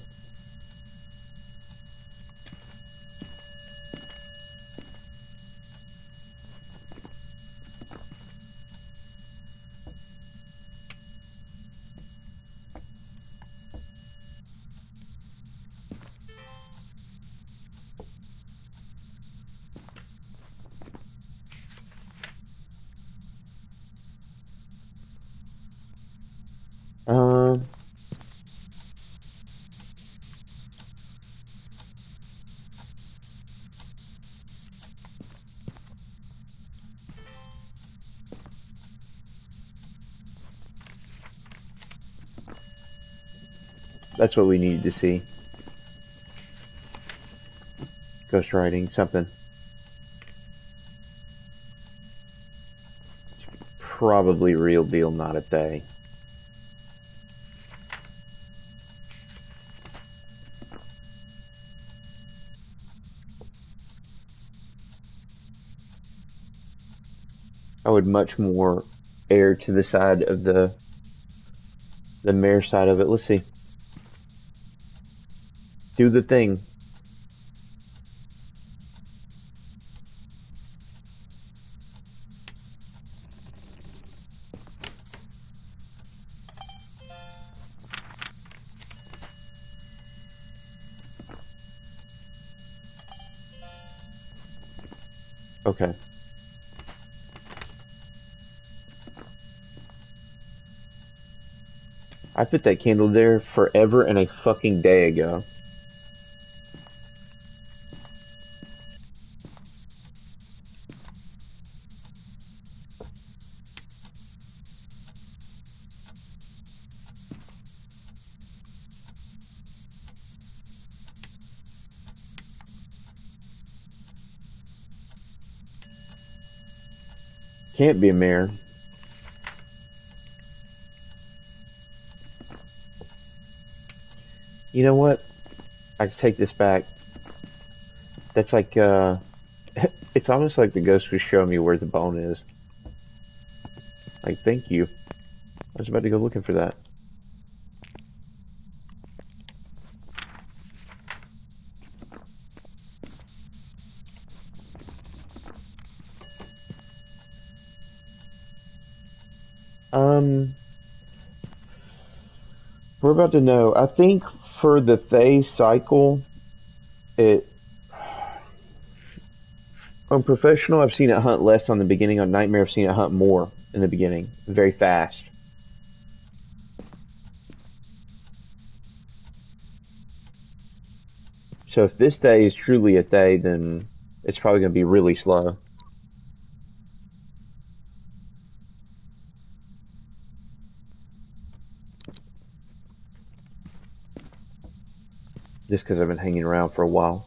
[SPEAKER 1] Um, that's what we needed to see. Ghost writing, something. Probably real deal, not a they. I would much more err to the side of the mayor side of it. Let's see. Do the thing. Okay. I put that candle there forever and a fucking day ago. Can't be a mayor. You know what? I can take this back. That's like, it's almost like the ghost was showing me where the bone is. Like, thank you. I was about to go looking for that. We're about to know. I think for the Thay cycle, it on professional, I've seen it hunt less on the beginning. On nightmare, I've seen it hunt more in the beginning, very fast. So if this Thay is truly a Thay, then it's probably going to be really slow. Just because I've been hanging around for a while.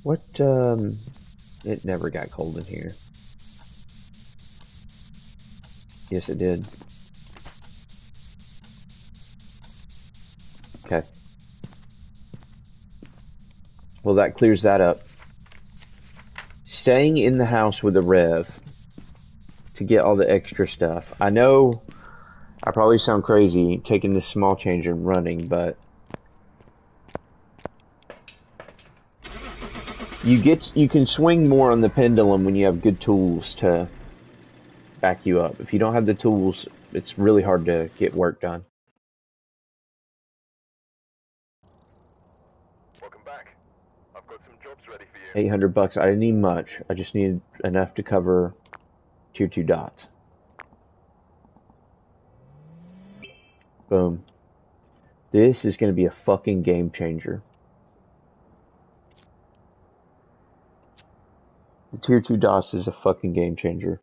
[SPEAKER 1] What, it never got cold in here. Yes, it did. Okay. Well, that clears that up. Staying in the house with a rev to get all the extra stuff. I know I probably sound crazy taking this small change and running, but you can swing more on the pendulum when you have good tools to back you up. If you don't have the tools, it's really hard to get work done.
[SPEAKER 2] Welcome back. I've got some jobs ready for you.
[SPEAKER 1] 800 bucks. I didn't need much. I just needed enough to cover tier 2 dots. Boom. This is going to be a fucking game changer. The tier 2 dots is a fucking game changer.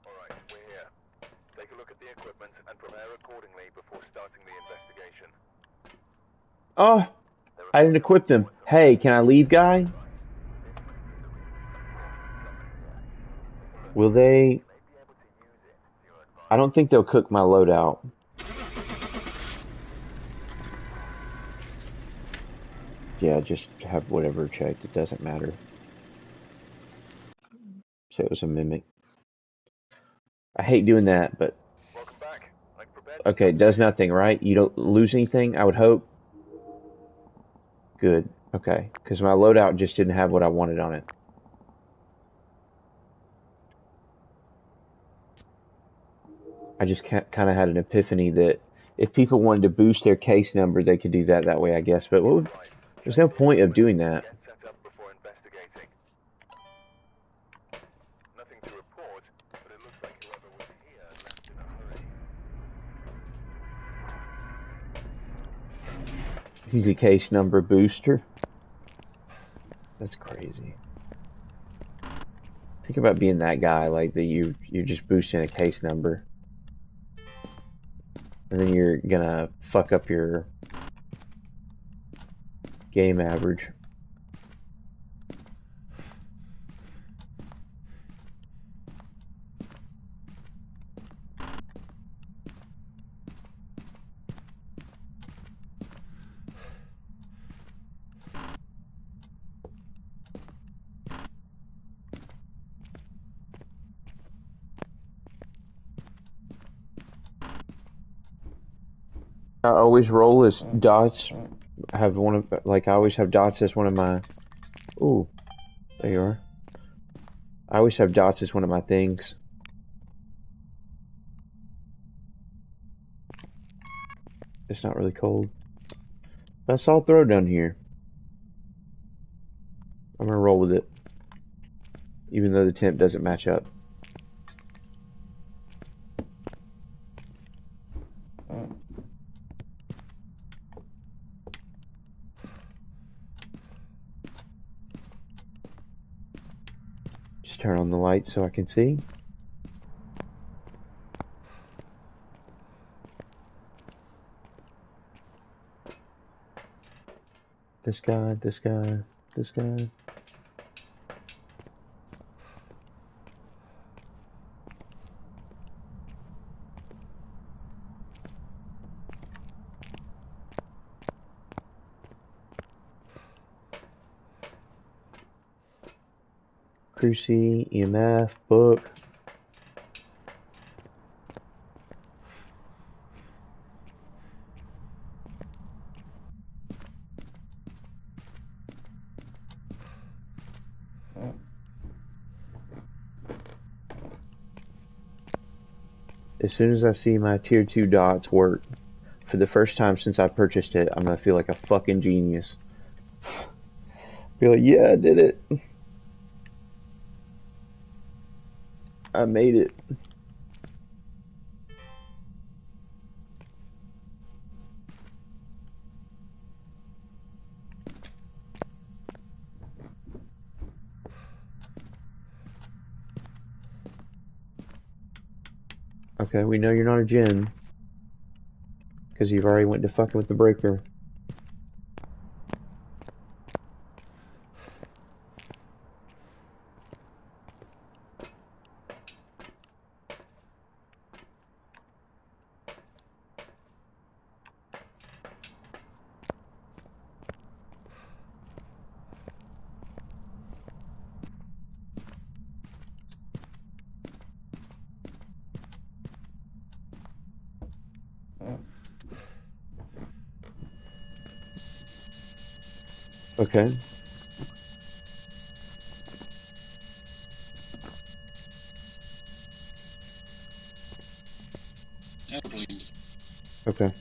[SPEAKER 2] Alright, we're here. Take a look at the equipment and prepare accordingly before starting the investigation.
[SPEAKER 1] Oh, I didn't equip them. Hey, can I leave, guy? Will they... I don't think they'll cook my loadout. Yeah, just have whatever checked. It doesn't matter. Say it was a mimic. I hate doing that, but
[SPEAKER 2] Welcome back. I'm prepared.
[SPEAKER 1] okay, it does nothing, right? You don't lose anything, I would hope. Good. Okay, because my loadout just didn't have what I wanted on it. I just kind of had an epiphany that if people wanted to boost their case number, they could do that way, I guess. But
[SPEAKER 2] Right.
[SPEAKER 1] there's
[SPEAKER 2] Check
[SPEAKER 1] no
[SPEAKER 2] the
[SPEAKER 1] point of
[SPEAKER 2] equipment
[SPEAKER 1] doing
[SPEAKER 2] and
[SPEAKER 1] that.
[SPEAKER 2] get set up before investigating. Nothing to report, but it looks like whoever was here left in a hurry.
[SPEAKER 1] He's a case number booster. That's crazy. Think about being that guy, like that you're just boosting a case number, and then you're gonna fuck up your game average. I always roll as dots. Have one of like I always have dots as one of my. Ooh, there you are. I always have dots as one of my things. It's not really cold. But I saw a throw down here. I'm gonna roll with it, even though the temp doesn't match up. Just turn on the light so I can see. This guy, this guy, this guy. Cruci, EMF, book. As soon as I see my tier 2 dots work, for the first time since I purchased it, I'm gonna feel like a fucking genius. Be like, yeah, I did it. I made it. Okay, we know you're not a gen. Because you've already went to fucking with the breaker. Okay. Okay.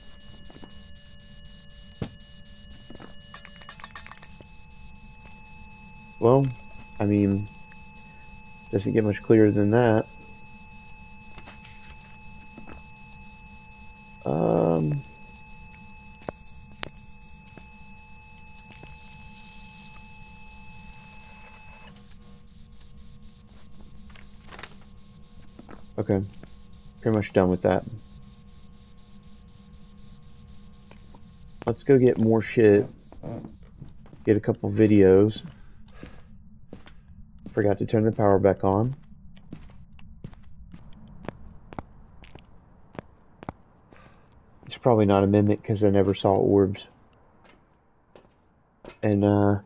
[SPEAKER 1] Well, I mean, doesn't get much clearer than that. Um, okay. Pretty much done with that. Let's go get more shit. Get a couple videos. Forgot to turn the power back on. probably not a mimic because I never saw orbs. And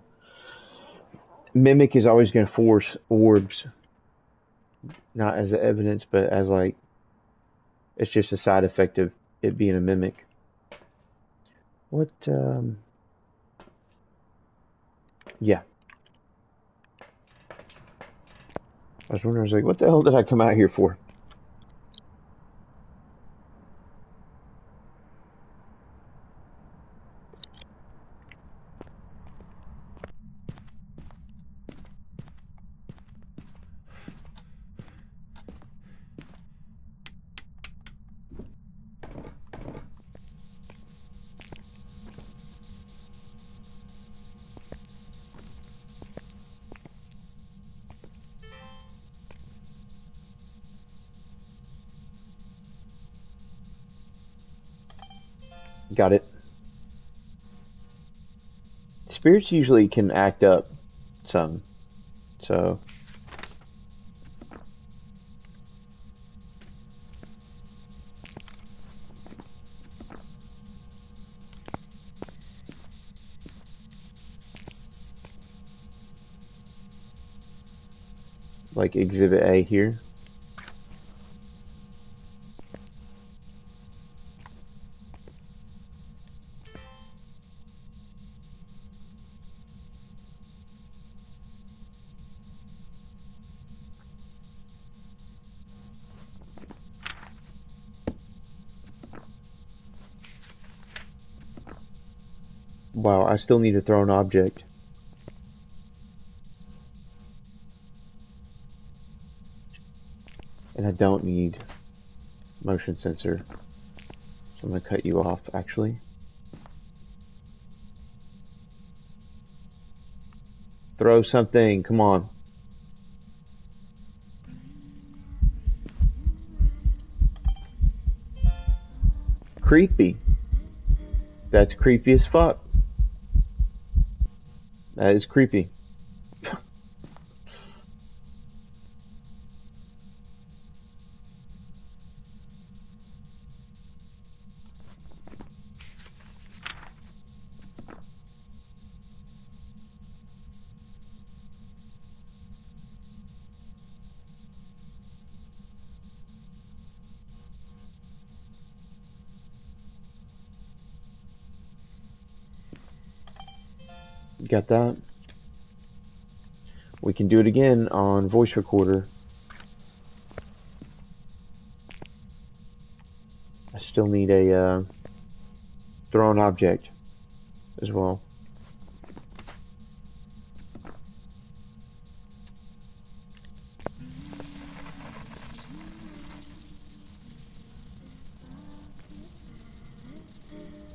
[SPEAKER 1] mimic is always going to force orbs, not as evidence, but as like it's just a side effect of it being a mimic. What? Yeah. I was wondering. I was like, what the hell did I come out here for? Got it. Spirits usually can act up some, so like Exhibit A here. Wow, I still need to throw an object. And I don't need motion sensor. So I'm going to cut you off, actually. Throw something, come on. Creepy. That's creepy as fuck. That is creepy. Got that? We can do it again on voice recorder. I still need a thrown object as well.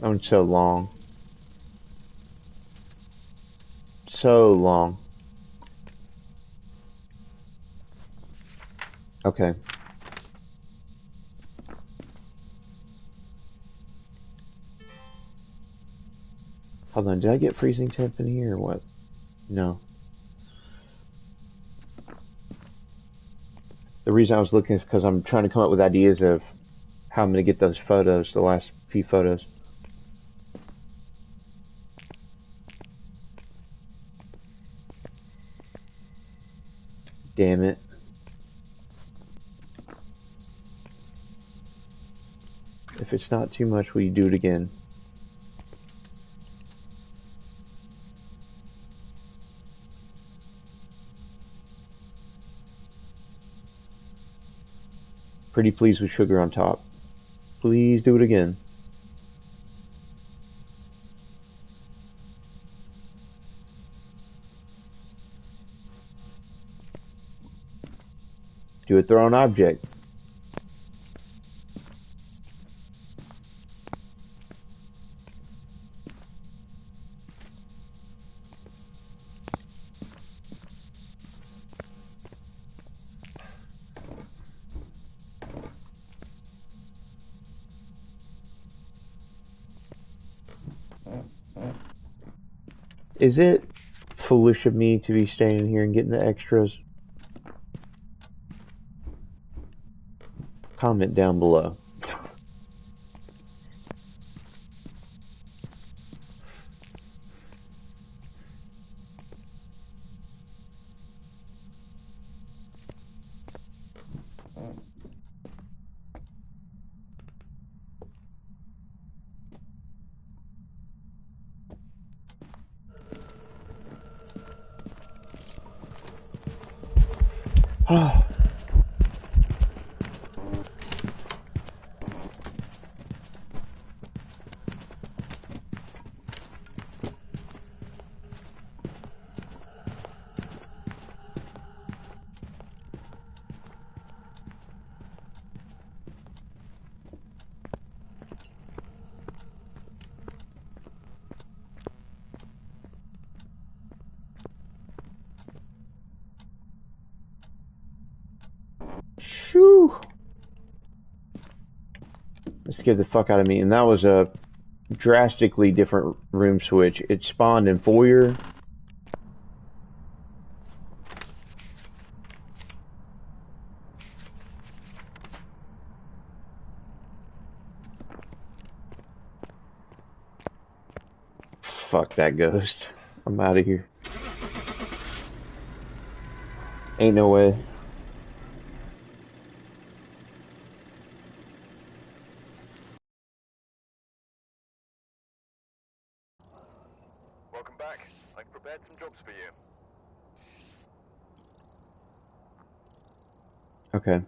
[SPEAKER 1] That one's so long. So long. Okay. Hold on, did I get freezing temp in here or what? No. The reason I was looking is because I'm trying to come up with ideas of how I'm going to get those photos, the last few photos. Damn it. If it's not too much, will you do it again? Pretty please with sugar on top. Please do it again. Do a thrown object. Is it foolish of me to be staying here and getting the extras? Comment down below. Oh, shoo. That scared the fuck out of me. And that was a drastically different room switch. It spawned in foyer. Fuck that ghost. I'm out of here. Ain't no way.
[SPEAKER 2] Welcome back. I've prepared some jobs for you.
[SPEAKER 1] Okay.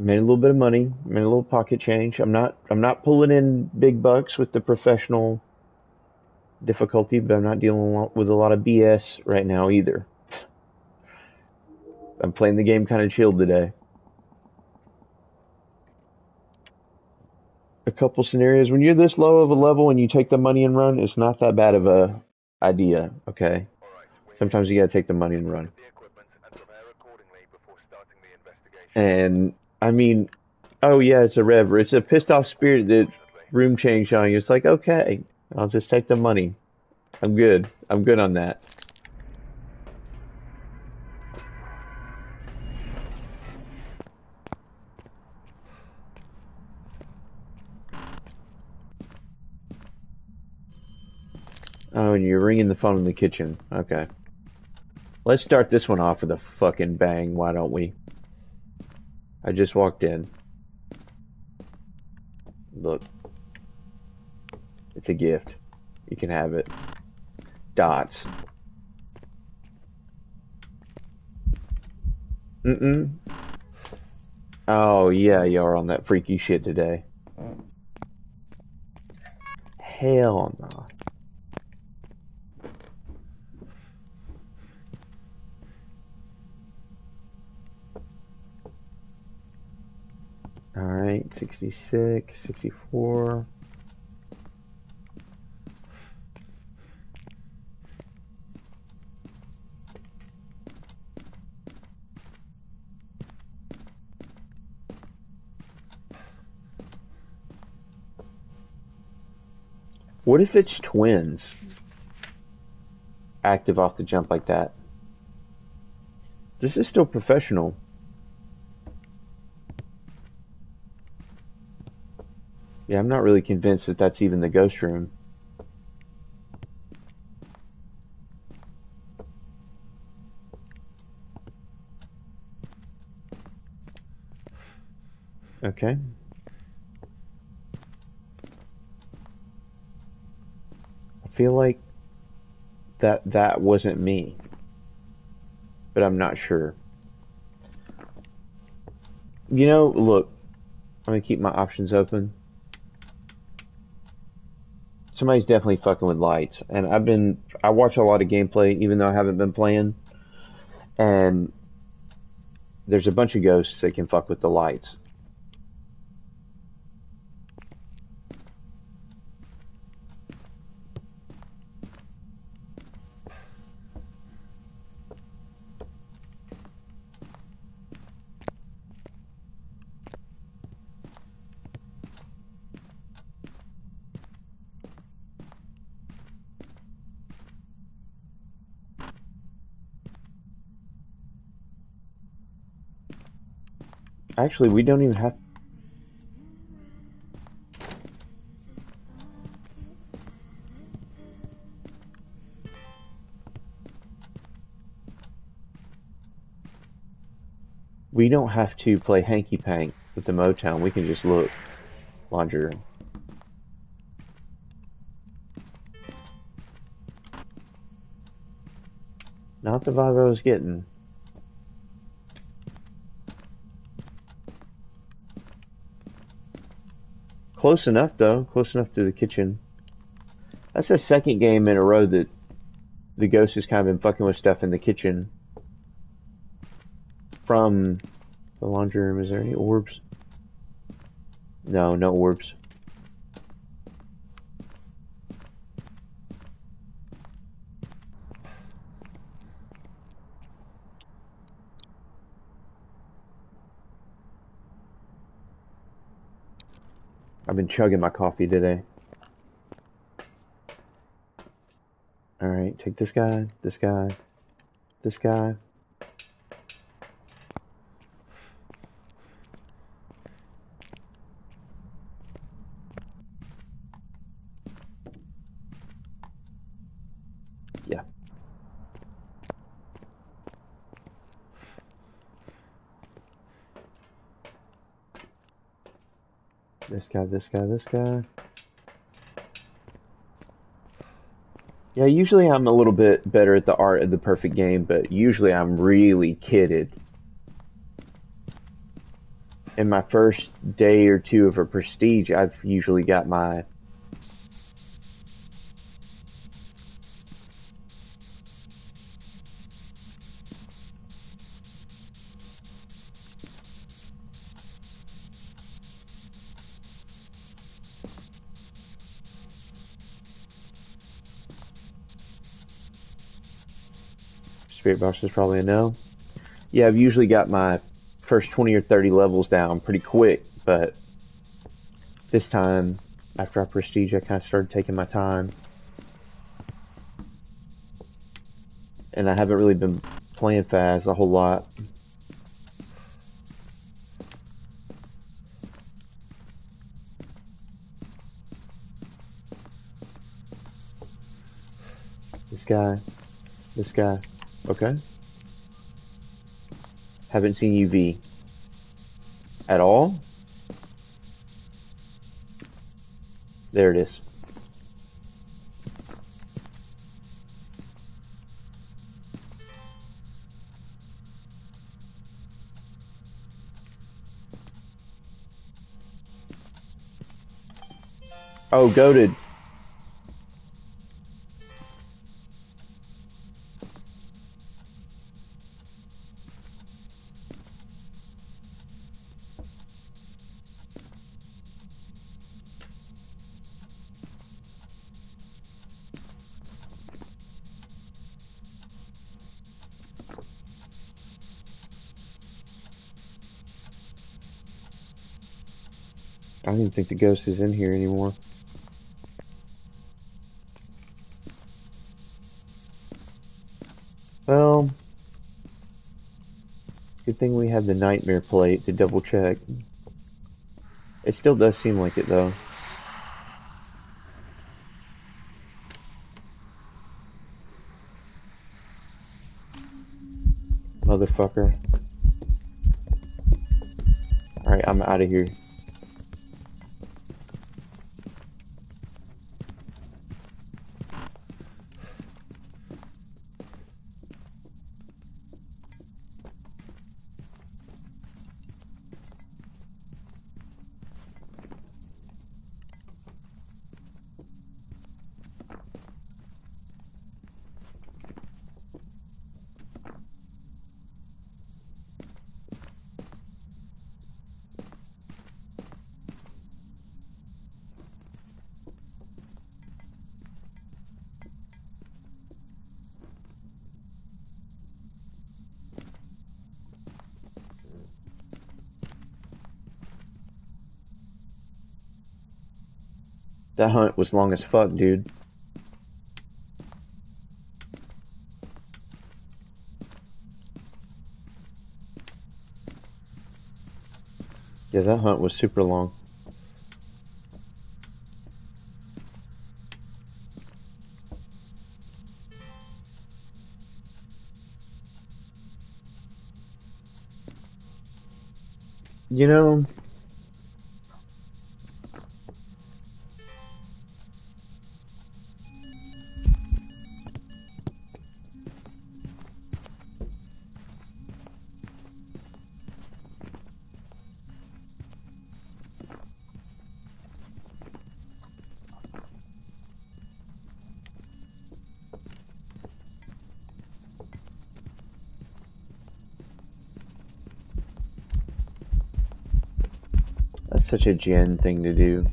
[SPEAKER 1] Made a little bit of money, made a little pocket change. I'm not pulling in big bucks with the professional difficulty, but I'm not dealing with a lot of BS right now either. I'm playing the game kind of chilled today. A couple scenarios when you're this low of a level and you take the money and run, it's not that bad of a idea, okay?
[SPEAKER 2] Alright, we're here.
[SPEAKER 1] Sometimes you gotta take the money and
[SPEAKER 2] Look
[SPEAKER 1] run.
[SPEAKER 2] at the equipment and prepare accordingly before starting the investigation.
[SPEAKER 1] And I mean, oh yeah, it's a rev. It's a pissed off spirit that
[SPEAKER 2] Unfortunately,
[SPEAKER 1] room change on you. It's like, okay, I'll just take the money. I'm good. I'm good on that. Oh, and you're ringing the phone in the kitchen. Okay. Let's start this one off with a fucking bang, why don't we? I just walked in. Look. It's a gift. You can have it. Dots. Mm-mm. Oh, yeah, you're on that freaky shit today. Hell no. Alright, 66, 64. What if it's twins active off the jump like that? This is still professional. Yeah, I'm not really convinced that that's even the ghost room. Okay. I feel like that wasn't me, but I'm not sure. You know, look, I'm gonna keep my options open. Somebody's definitely fucking with lights, and I watch a lot of gameplay even though I haven't been playing, and there's a bunch of ghosts that can fuck with the lights. Actually, we don't have to play hanky pank with the Motown. We can just look. laundry room. Not the vibe I was getting. Close enough, though. Close enough to the kitchen. That's the second game in a row that the ghost has kind of been fucking with stuff in the kitchen. From the laundry room, is there any orbs? No, no orbs. I've been chugging my coffee today. Alright, take this guy, this guy, this guy. Yeah. This guy, this guy, this guy. Yeah, usually I'm a little bit better at the art of the perfect game, but usually I'm really kidded. In my first day or two of a prestige, I've usually got my spirit box is probably a no. Yeah, I've usually got my first 20 or 30 levels down pretty quick, but this time, after I prestige, I kind of started taking my time. And I haven't really been playing fast a whole lot. This guy. Okay. Haven't seen UV. At all? There it is. Oh, goated. I don't even think the ghost is in here anymore. Well, good thing we have the nightmare plate to double check. It still does seem like it though. Motherfucker. Alright, I'm out of here. That hunt was long as fuck, dude. Yeah, that hunt was super long. You know, Such a Jen thing to do.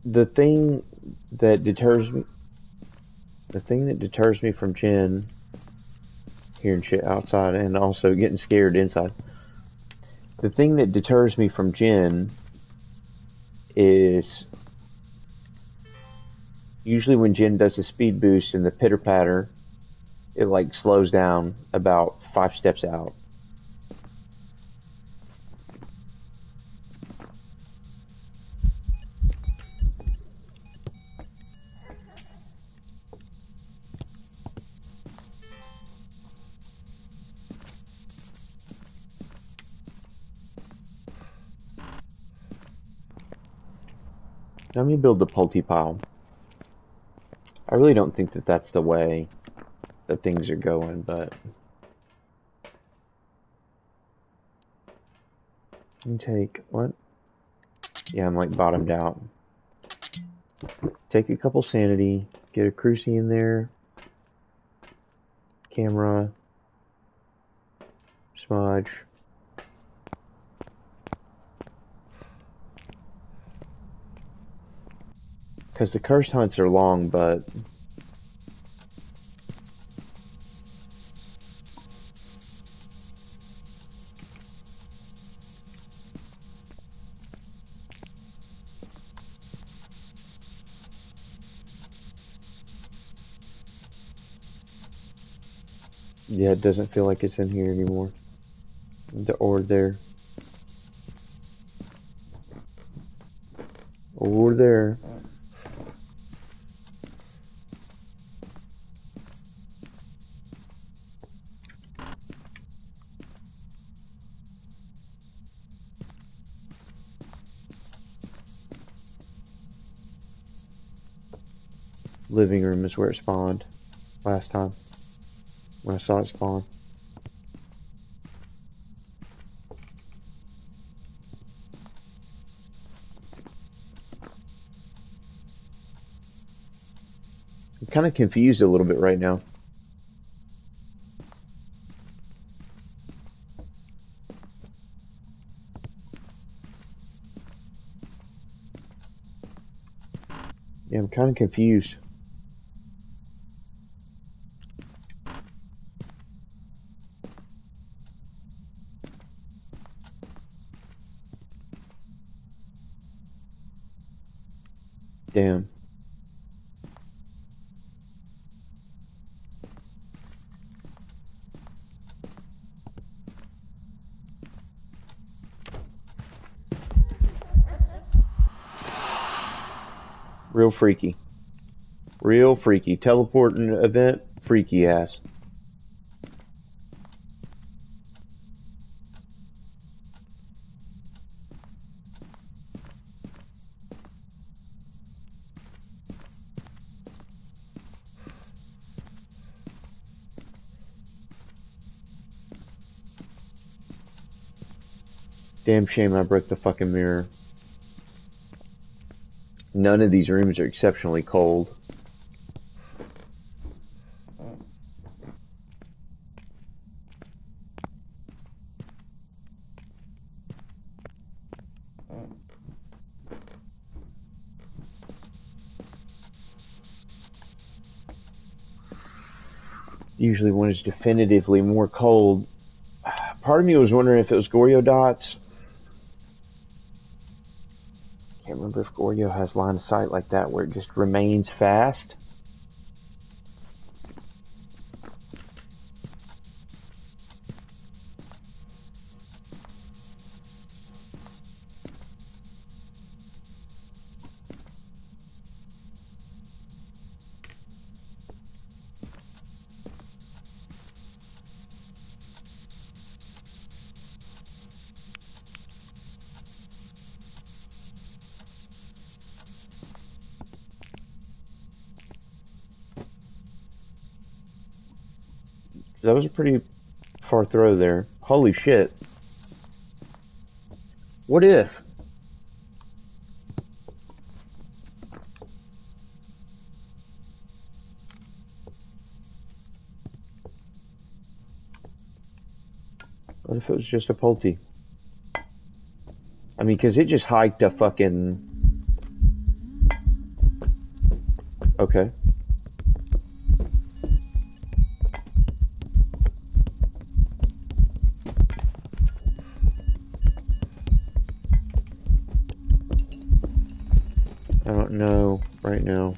[SPEAKER 1] The thing that deters me from Jen hearing shit outside and also getting scared inside. The thing that deters me from Jen is usually when Jen does a speed boost and the pitter patter, it like slows down about 5 steps out. Let me build the Pulte pile. I really don't think that that's the way that things are going, but let me take what? Yeah, I'm like bottomed out. Take a couple sanity, get a crucie in there, camera, smudge. Because the cursed hunts are long, but yeah, it doesn't feel like it's in here anymore. Or there. Or there. Living room is where it spawned last time when I saw it spawn. I'm kind of confused a little bit right now. Yeah, I'm kind of confused. Damn. Real freaky. Real freaky. Teleporting event, freaky ass. Damn shame I broke the fucking mirror. None of these rooms are exceptionally cold. Usually one is definitively more cold. Part of me was wondering if it was Goryo dots. Can't remember if Goryo has line of sight like that where it just remains fast. That was a pretty far throw there. Holy shit. What if? What if it was just a Pulte? I mean, because it just hiked a fucking... Okay. I don't know right now.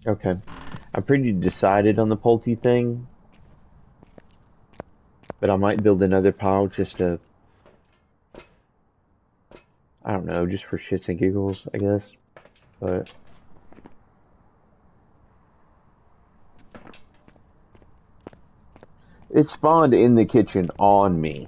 [SPEAKER 1] Okay. I'm pretty decided on the Pulte thing, but I might build another pile just to, I don't know, just for shits and giggles, I guess. But it spawned in the kitchen on me.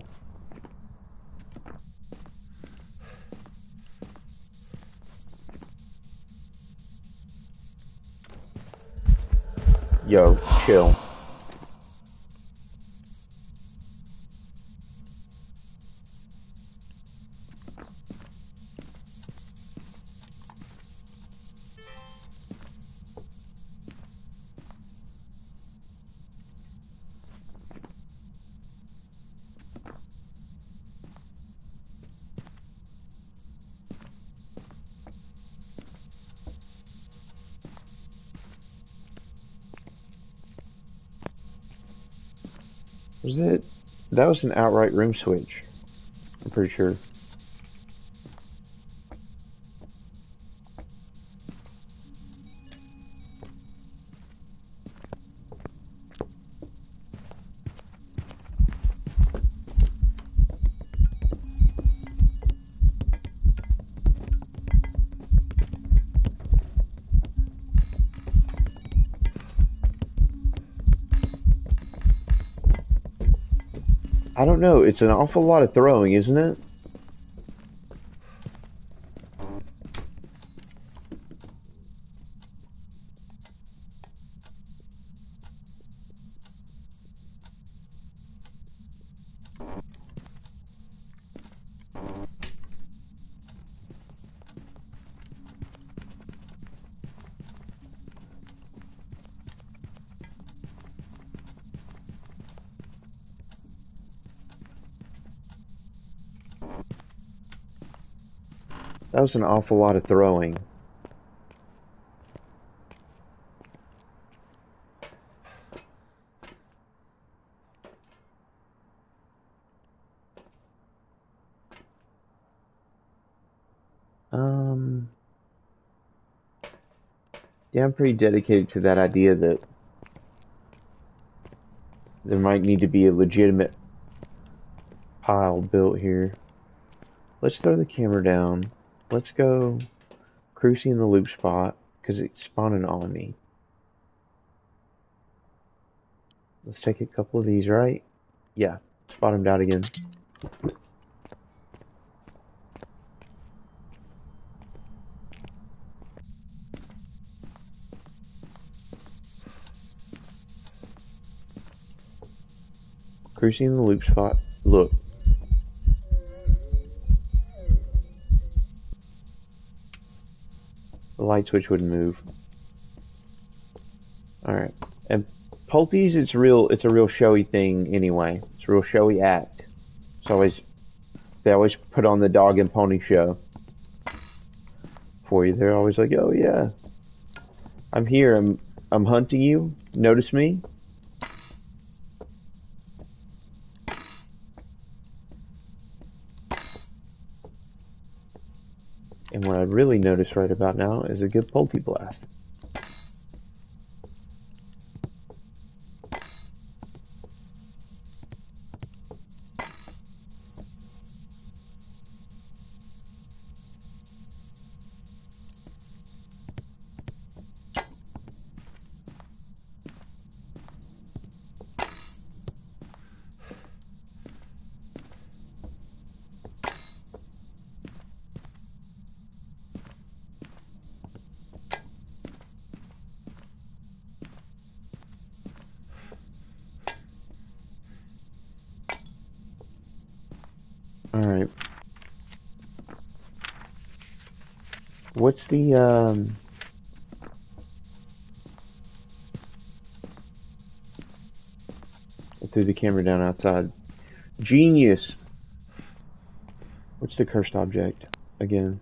[SPEAKER 1] Yo, chill. Was it? That was an outright room switch. I'm pretty sure. I don't know. It's an awful lot of throwing, isn't it? That was an awful lot of throwing. Yeah, I'm pretty dedicated to that idea that there might need to be a legitimate pile built here. Let's throw the camera down. Let's go cruising in the loop spot, because it's spawning on me. Let's take a couple of these, right? Yeah, spot him down again. Cruising in the loop spot. Look. The light switch wouldn't move. Alright. And Pulties, it's a real showy thing anyway. It's a real showy act. They always put on the dog and pony show for you. They're always like, oh yeah, I'm here, I'm hunting you. Notice me? And what I really notice right about now is a good Pulte blast. Alright. What's the, I threw the camera down outside. Genius! What's the cursed object? Again.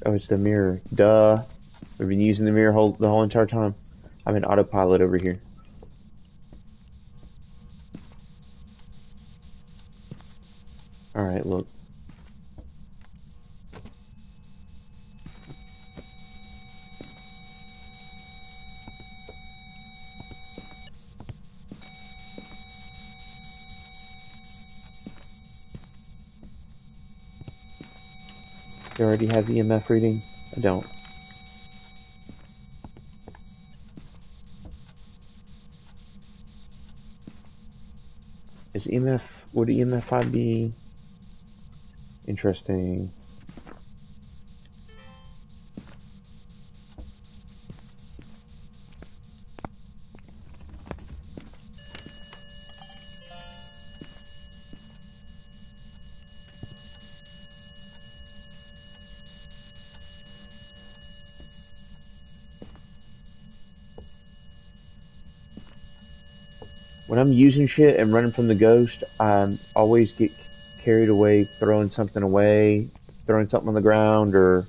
[SPEAKER 1] Oh, it's the mirror. Duh. We've been using the mirror the whole entire time. I'm in autopilot over here. Alright, look. You already have EMF reading? I don't. Is EMF, would EMF 5 be interesting? When I'm using shit and running from the ghost, I always get carried away throwing something away, throwing something on the ground, or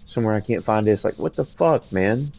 [SPEAKER 1] somewhere I can't find it. It's like, what the fuck, man?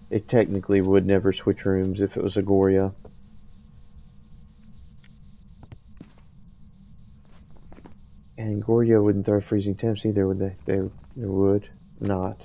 [SPEAKER 1] It technically would never switch rooms if it was a Goria. And Goria wouldn't throw freezing temps either, would they? They would not.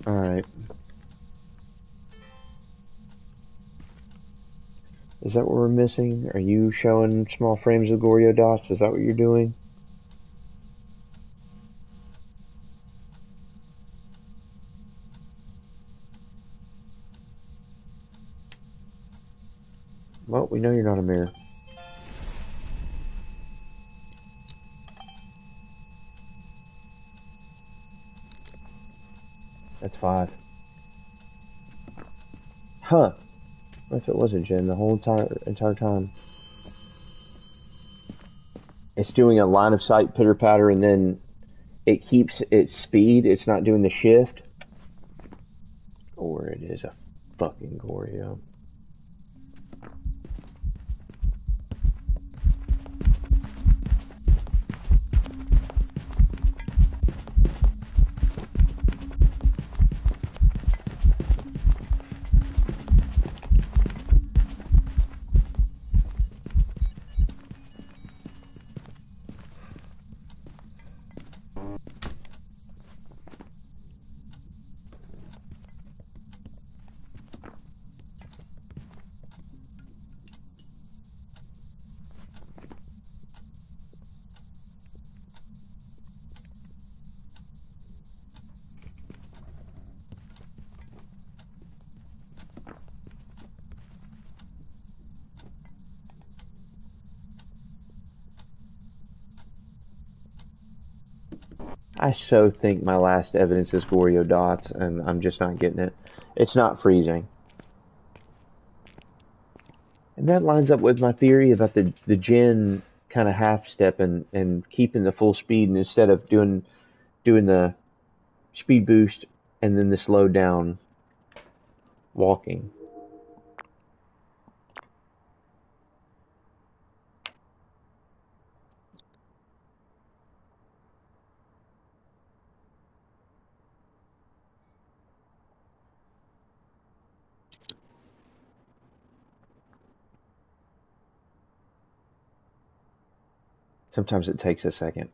[SPEAKER 1] Alright. Is that what we're missing? Are you showing small frames of Goryo dots? Is that what you're doing? Well, we know you're not a mirror. That's 5. Huh. What if it wasn't Jen the whole entire time? It's doing a line of sight pitter patter and then it keeps its speed. It's not doing the shift. Or it is a fucking Goryo. I so think my last evidence is Goryo dots, and I'm just not getting it. It's not freezing. And that lines up with my theory about the Jin kind of half step and keeping the full speed and instead of doing the speed boost and then the slow down walking. Sometimes it takes a second.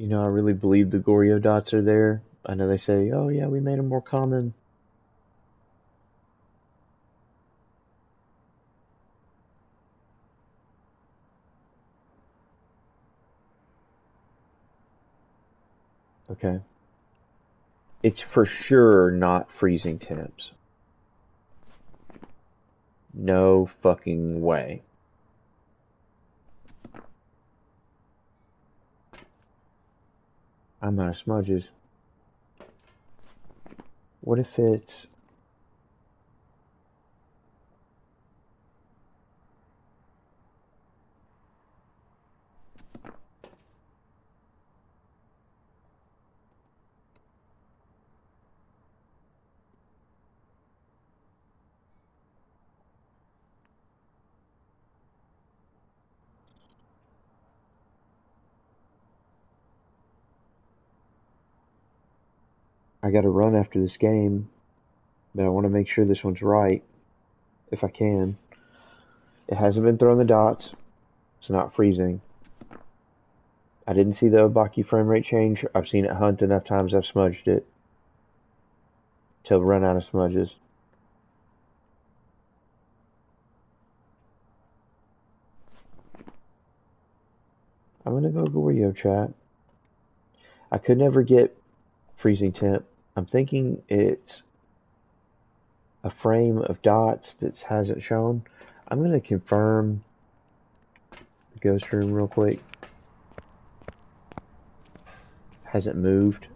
[SPEAKER 1] You know, I really believe the Goryo dots are there. I know they say, oh yeah, we made them more common. Okay. It's for sure not freezing temps. No fucking way. I'm out of smudges. What if it's... I gotta run after this game, but I want to make sure this one's right, if I can. It hasn't been throwing the dots. It's not freezing. I didn't see the Obaki frame rate change. I've seen it hunt enough times I've smudged it to run out of smudges. I'm gonna go Goryo chat. I could never get freezing temp. I'm thinking it's a frame of dots that hasn't shown. I'm gonna confirm the ghost room real quick. Hasn't moved.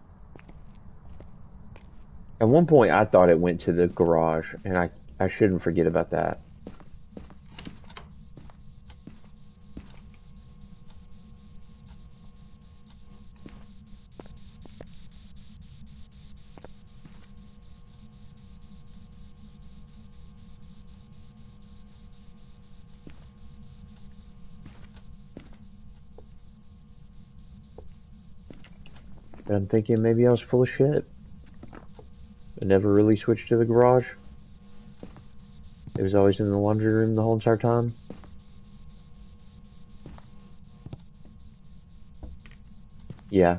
[SPEAKER 1] At one point I thought it went to the garage, and I shouldn't forget about that. But I'm thinking maybe I was full of shit. I never really switched to the garage. It was always in the laundry room the whole entire time. Yeah.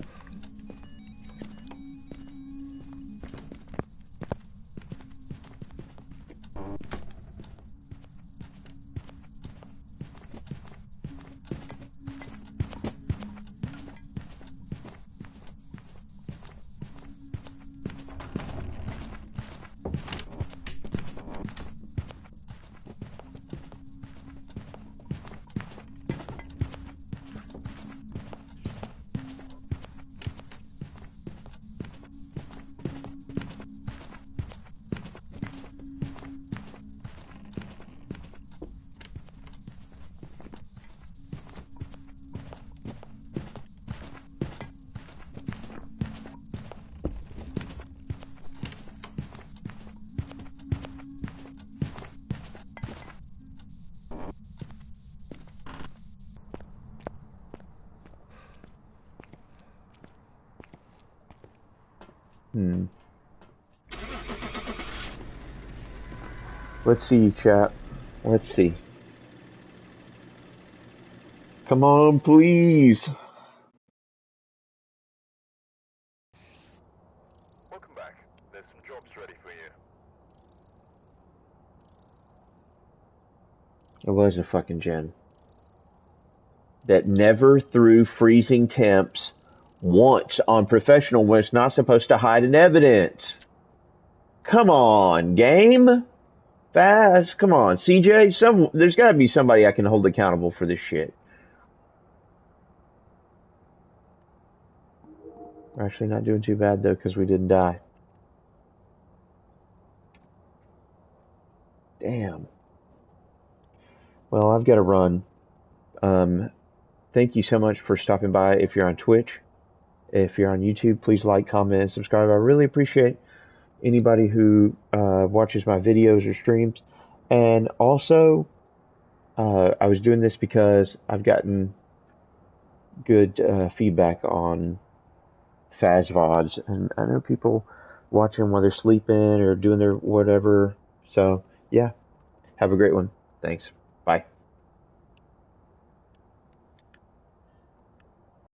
[SPEAKER 1] Hmm. Let's see, chap. Let's see. Come on, please.
[SPEAKER 2] Welcome back. There's some jobs ready for you.
[SPEAKER 1] It was a fucking gen that never threw freezing temps once on professional when it's not supposed to hide in evidence. Come on, game. Fast. Come on, CJ. There's got to be somebody I can hold accountable for this shit. We're actually not doing too bad though because we didn't die. Damn. Well, I've got to run. Um, Thank you so much for stopping by. If you're on Twitch, if you're on YouTube, please like, comment, and subscribe. I really appreciate anybody who watches my videos or streams. And also, I was doing this because I've gotten good feedback on Phasvods, and I know people watching while they're sleeping or doing their whatever. So, yeah, have a great one. Thanks. Bye.